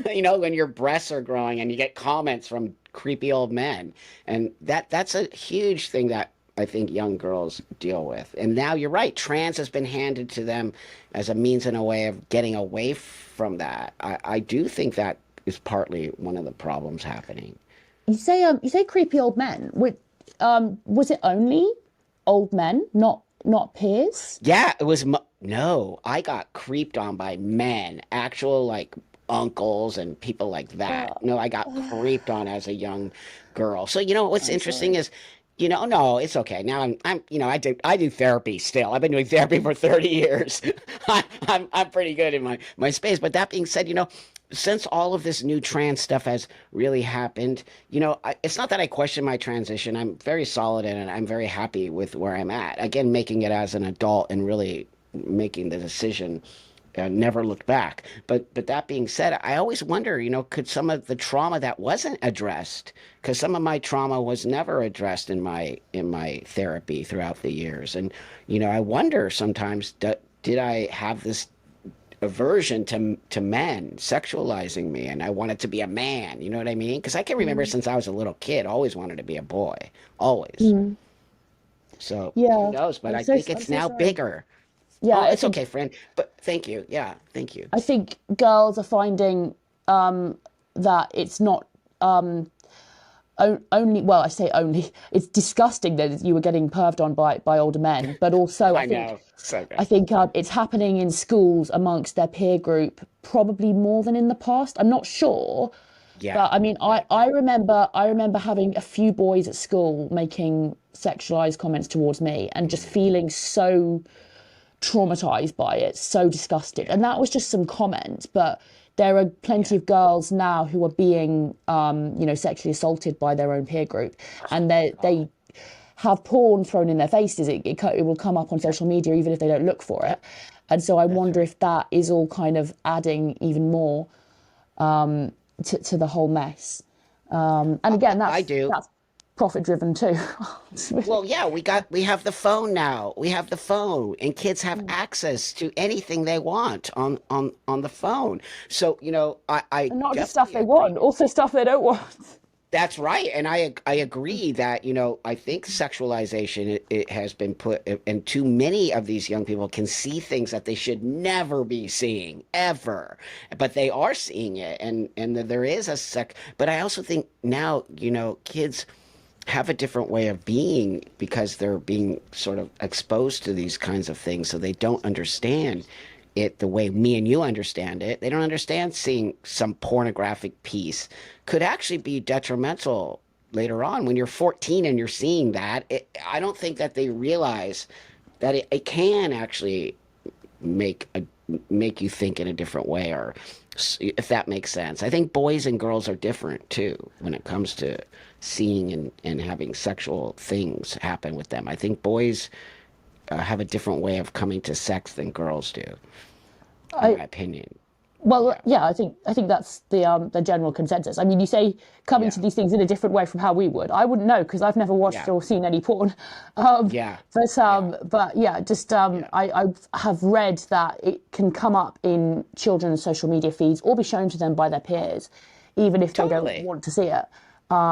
Speaker 2: When your breasts are growing and you get comments from creepy old men. And that's a huge thing that I think young girls deal with. And now you're right, trans has been handed to them as a means and a way of getting away from that. I do think that is partly one of the problems happening.
Speaker 1: You say creepy old men. Was it only old men, not peers?
Speaker 2: Yeah, it was no, I got creeped on by men, actual like uncles and people like that. No, I got creeped on as a young girl. So what's
Speaker 1: I'm
Speaker 2: interesting
Speaker 1: sorry.
Speaker 2: is, no, it's okay. Now I do therapy still. I've been doing therapy for 30 years. I'm pretty good in my space. But that being said, since all of this new trans stuff has really happened, it's not that I question my transition. I'm very solid in it. I'm very happy with where I'm at. Again, making it as an adult and really making the decision, never looked back. But that being said, I always wonder, could some of the trauma that wasn't addressed, because some of my trauma was never addressed in my therapy throughout the years, and I wonder sometimes, did I have this aversion to men sexualizing me, and I wanted to be a man? You know what I mean? Because I can remember since I was a little kid, always wanted to be a boy, always.
Speaker 1: Mm.
Speaker 2: So who
Speaker 1: Yeah,
Speaker 2: knows? But
Speaker 1: I'm
Speaker 2: I
Speaker 1: so
Speaker 2: think
Speaker 1: I'm
Speaker 2: it's
Speaker 1: so
Speaker 2: now
Speaker 1: sorry.
Speaker 2: bigger.
Speaker 1: Yeah,
Speaker 2: Oh, it's okay, friend. But thank you. Yeah, thank you.
Speaker 1: I think girls are finding that it's not only, well, I say only, it's disgusting that you were getting perved on by older men, but also
Speaker 2: I know. So good.
Speaker 1: I think it's happening in schools amongst their peer group probably more than in the past. I'm not sure,
Speaker 2: Yeah.
Speaker 1: but I mean,
Speaker 2: Yeah.
Speaker 1: I remember having a few boys at school making sexualized comments towards me and just feeling so traumatized by it, so disgusted. And that was just some comment, but there are plenty of girls now who are being, sexually assaulted by their own peer group, and they have porn thrown in their faces. It will come up on social media even if they don't look for it.
Speaker 2: Yep.
Speaker 1: And so I
Speaker 2: That's
Speaker 1: wonder
Speaker 2: right.
Speaker 1: if that is all kind of adding even more to the whole mess. And again,
Speaker 2: I
Speaker 1: that's
Speaker 2: do.
Speaker 1: that's profit driven too.
Speaker 2: Well, yeah, we have the phone now. We have the phone, and kids have access to anything they want on the phone. So, I
Speaker 1: And not just stuff
Speaker 2: definitely
Speaker 1: they
Speaker 2: agree.
Speaker 1: want, also stuff they don't want.
Speaker 2: That's right, and I agree that I think sexualization, it has been put, and too many of these young people can see things that they should never be seeing ever, but they are seeing it, and there is a But I also think now kids have a different way of being because they're being sort of exposed to these kinds of things, so they don't understand it the way me and you understand it. They don't understand seeing some pornographic piece could actually be detrimental later on when you're 14 and you're seeing that. I don't think that they realize that it can actually make a make you think in a different way, or if that makes sense. I think boys and girls are different too when it comes to seeing and having sexual things happen with them. I think boys have a different way of coming to sex than girls do, in
Speaker 1: I
Speaker 2: my opinion.
Speaker 1: Well,
Speaker 2: Yeah,
Speaker 1: yeah, I think that's the general consensus. I mean, you say coming
Speaker 2: yeah,
Speaker 1: to these things in a different way from how we would. I wouldn't know because I've never watched
Speaker 2: yeah,
Speaker 1: or seen any porn. Um,
Speaker 2: yeah,
Speaker 1: but
Speaker 2: yeah,
Speaker 1: yeah, just
Speaker 2: yeah.
Speaker 1: I have read that it can come up in children's social media feeds or be shown to them by their peers, even if they don't
Speaker 2: Totally.
Speaker 1: want to see it.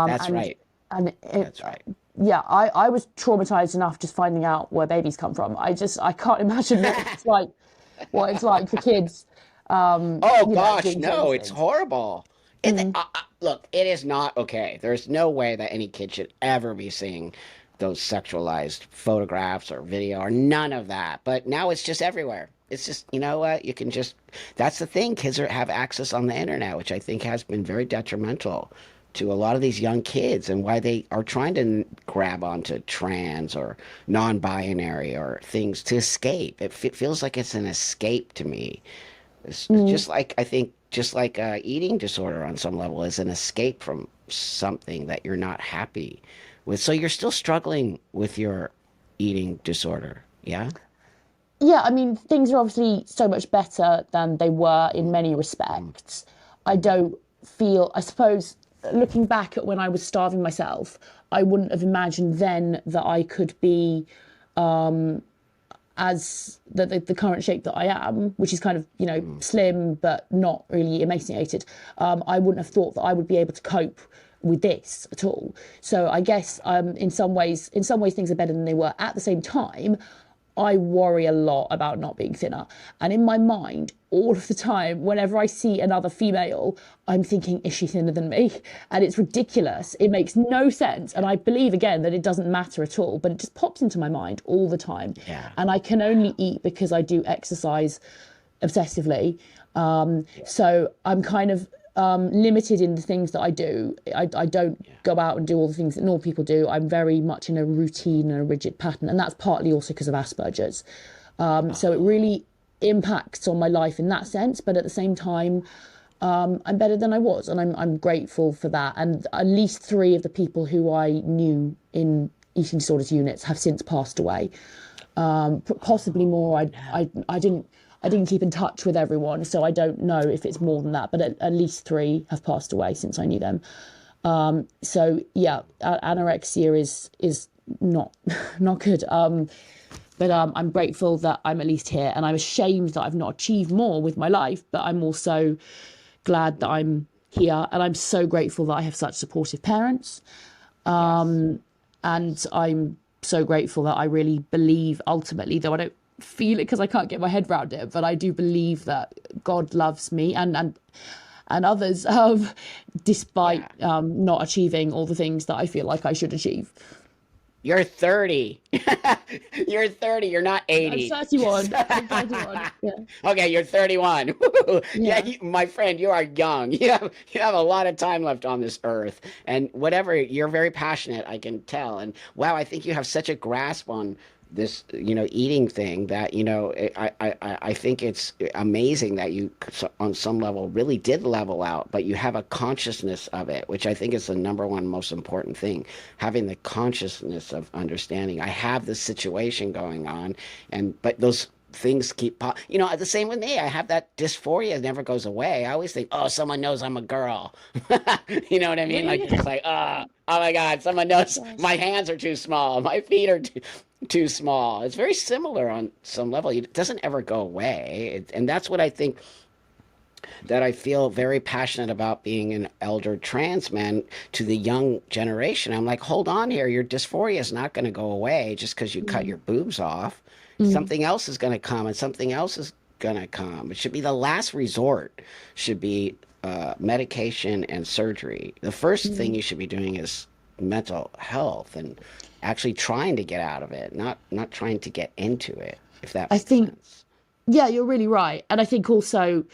Speaker 2: That's
Speaker 1: And
Speaker 2: right.
Speaker 1: and it,
Speaker 2: That's right.
Speaker 1: yeah, I was traumatized enough just finding out where babies come from. I can't imagine what it's like for kids,
Speaker 2: Oh gosh,
Speaker 1: being shown
Speaker 2: no,
Speaker 1: these
Speaker 2: it's
Speaker 1: things.
Speaker 2: horrible. Look, it is not okay. There's no way that any kid should ever be seeing those sexualized photographs or video or none of that. But now it's just everywhere. It's just, you know what? You can just, that's the thing. Have access on the internet, which I think has been very detrimental to a lot of these young kids and why they are trying to grab onto trans or non-binary or things to escape. It feels like it's an escape to me. It's
Speaker 1: Mm.
Speaker 2: just like I think just like eating disorder on some level is an escape from something that you're not happy with. So you're still struggling with your eating disorder. Yeah.
Speaker 1: Yeah, I mean, things are obviously so much better than they were in many
Speaker 2: Mm,
Speaker 1: respects. I
Speaker 2: mm,
Speaker 1: don't feel, I suppose, looking back at when I was starving myself, I wouldn't have imagined then that I could be as the current shape that I am, which is kind of,
Speaker 2: mm.
Speaker 1: slim but not really emaciated. I wouldn't have thought that I would be able to cope with this at all. So I guess in some ways things are better than they were. At the same time, I worry a lot about not being thinner. And in my mind, all of the time, whenever I see another female, I'm thinking, is she thinner than me? And it's ridiculous. It makes no sense. And I believe, again, that it doesn't matter at all, but it just pops into my mind all the time.
Speaker 2: Yeah.
Speaker 1: And I can only eat because I do exercise obsessively. So I'm kind of limited in the things that I do. I don't
Speaker 2: Yeah.
Speaker 1: go out and do all the things that normal people do. I'm very much in a routine and a rigid pattern, and that's partly also because of Asperger's. So it
Speaker 2: Oh,
Speaker 1: really impacts on my life in that sense. But at the same time, I'm better than I was, and I'm grateful for that. And at least three of the people who I knew in eating disorders units have since passed away. Possibly
Speaker 2: oh,
Speaker 1: more.
Speaker 2: no.
Speaker 1: I didn't keep in touch with everyone, so I don't know if it's more than that. But at least three have passed away since I knew them. So yeah, anorexia is not not good. But I'm grateful that I'm at least here, and I'm ashamed that I've not achieved more with my life. But I'm also glad that I'm here, and I'm so grateful that I have such supportive parents.
Speaker 2: Yes.
Speaker 1: And I'm so grateful that I really believe ultimately, though I don't feel it because I can't get my head around it, but I do believe that God loves me and others, despite
Speaker 2: Yeah.
Speaker 1: not achieving all the things that I feel like I should achieve.
Speaker 2: You're 30. You're 30. You're not
Speaker 1: I'm
Speaker 2: 80. Just
Speaker 1: 31. I'm 31. Yeah.
Speaker 2: okay, you're 31. Yeah,
Speaker 1: Yeah.
Speaker 2: my friend, you are young. You have a lot of time left on this earth. And whatever, you're very passionate, I can tell. And wow, I think you have such a grasp on this, eating thing that, I think it's amazing that you, on some level, really did level out, but you have a consciousness of it, which I think is the number one most important thing, having the consciousness of understanding. I have this situation going on, but those things keep the same with me. I have that dysphoria, it never goes away. I always think, oh, someone knows I'm a girl. You know what I mean? Like,
Speaker 1: Really?
Speaker 2: it's like, oh my God, someone knows
Speaker 1: Gosh.
Speaker 2: my hands are too small, my feet are too small. It's very similar on some level. It doesn't ever go away. And that's what I think, that I feel very passionate about being an elder trans man to the young generation. I'm like, hold on here. Your dysphoria is not going to go away just because you cut
Speaker 1: Mm,
Speaker 2: your boobs off.
Speaker 1: mm,
Speaker 2: Something else is going to come, and something else is going to come. It should be the last resort, should be medication and surgery. The first thing
Speaker 1: mm.
Speaker 2: you should be doing is mental health and actually trying to get out of it, not trying to get into it, if that
Speaker 1: I
Speaker 2: makes
Speaker 1: think
Speaker 2: sense.
Speaker 1: Yeah, you're really right. And I think also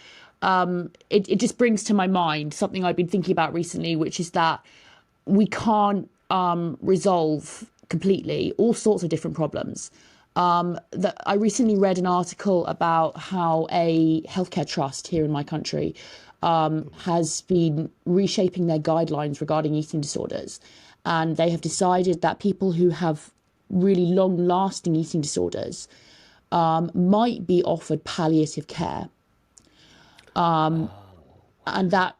Speaker 1: it just brings to my mind something I've been thinking about recently, which is that we can't resolve completely all sorts of different problems. That I recently read an article about how a healthcare trust here in my country has been reshaping their guidelines regarding eating disorders. And they have decided that people who have really long lasting eating disorders might be offered palliative care.
Speaker 2: Oh,
Speaker 1: And that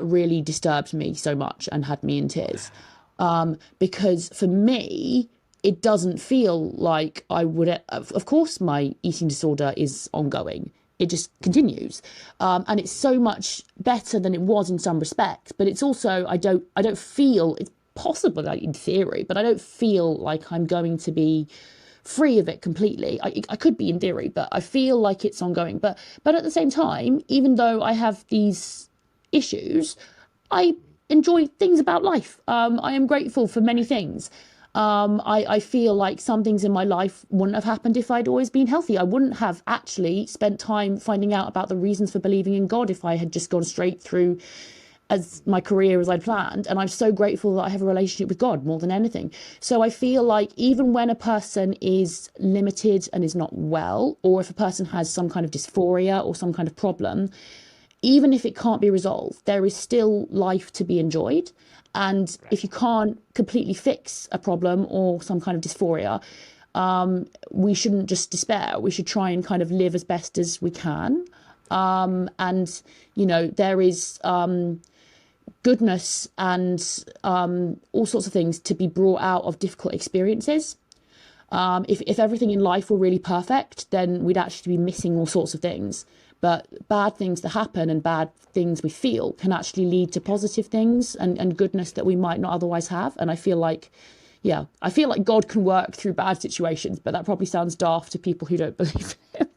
Speaker 1: really disturbed me so much and had me in tears.
Speaker 2: wow.
Speaker 1: Because for me, it doesn't feel like I would. Of course, my eating disorder is ongoing. It just continues, and it's so much better than it was in some respects. But it's also I don't feel it's possible, like in theory, but I don't feel like I'm going to be free of it completely. I could be in theory, but I feel like it's ongoing. But at the same time, even though I have these issues, I enjoy things about life. I am grateful for many things. I feel like some things in my life wouldn't have happened if I'd always been healthy. I wouldn't have actually spent time finding out about the reasons for believing in God if I had just gone straight through as my career as I'd planned. And I'm so grateful that I have a relationship with God more than anything. So I feel like even when a person is limited and is not well, or if a person has some kind of dysphoria or some kind of problem, even if it can't be resolved, there is still life to be enjoyed. And if you can't completely fix a problem or some kind of dysphoria, we shouldn't just despair. We should try and kind of live as best as we can. And, there is goodness and all sorts of things to be brought out of difficult experiences. If everything in life were really perfect, then we'd actually be missing all sorts of things. But bad things that happen and bad things we feel can actually lead to positive things and goodness that we might not otherwise have. And I feel like, yeah, I feel like God can work through bad situations, but that probably sounds daft to people who don't believe it.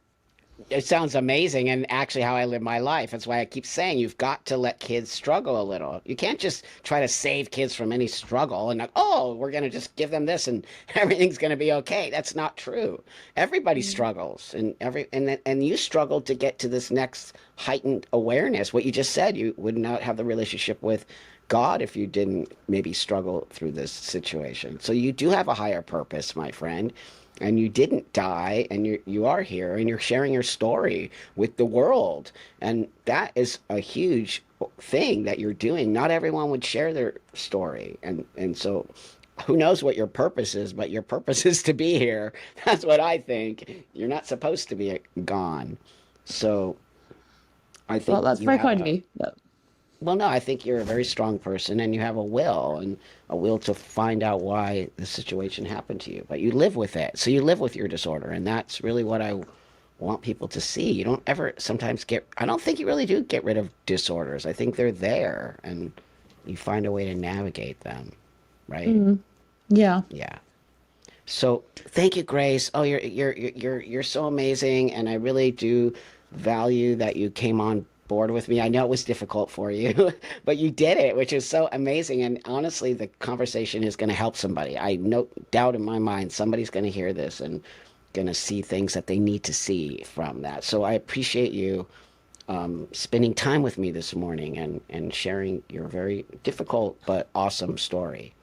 Speaker 2: It sounds amazing, and actually how I live my life. That's why I keep saying you've got to let kids struggle a little. You can't just try to save kids from any struggle and like, oh, we're going to just give them this and everything's going to be okay. That's not true. Everybody struggles, and and you struggled to get to this next heightened awareness. What you just said, you would not have the relationship with God if you didn't maybe struggle through this situation. So you do have a higher purpose, my friend, and you didn't die, and you are here and you're sharing your story with the world, and that is a huge thing that you're doing. Not everyone would share their story, and so who knows what your purpose is, but your purpose is to be here. That's what I think. You're not supposed to be gone. So I
Speaker 1: Well,
Speaker 2: think
Speaker 1: that's
Speaker 2: you
Speaker 1: very
Speaker 2: have
Speaker 1: kind of
Speaker 2: a
Speaker 1: you. Yeah.
Speaker 2: well, no, I think you're a very strong person and you have a will to find out why the situation happened to you. But you live with it. So you live with your disorder. And that's really what I want people to see. You don't ever sometimes I don't think you really do get rid of disorders. I think they're there and you find a way to navigate them. Right?
Speaker 1: Yeah.
Speaker 2: Yeah. So thank you, Grace. Oh, you're so amazing, and I really do value that you came on board with me. I know it was difficult for you, but you did it, which is so amazing. And honestly, the conversation is going to help somebody. I no doubt in my mind somebody's going to hear this and going to see things that they need to see from that. So I appreciate you spending time with me this morning and sharing your very difficult but awesome story.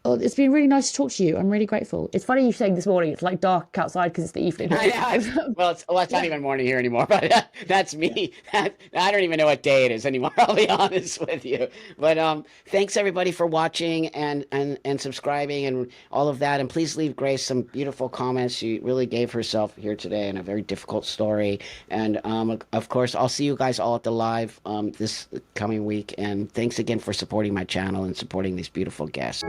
Speaker 1: Oh, it's been really nice to talk to you. I'm really grateful. It's funny you saying this morning. It's like dark outside because it's the evening.
Speaker 2: Well, it's not
Speaker 1: Yeah.
Speaker 2: even morning here anymore, but that's
Speaker 1: Yeah.
Speaker 2: me. I don't even know what day it is anymore. I'll be honest with you. But thanks everybody for watching and subscribing and all of that. And please leave Grace some beautiful comments. She really gave herself here today in a very difficult story. And of course, I'll see you guys all at the live this coming week. And thanks again for supporting my channel and supporting these beautiful guests.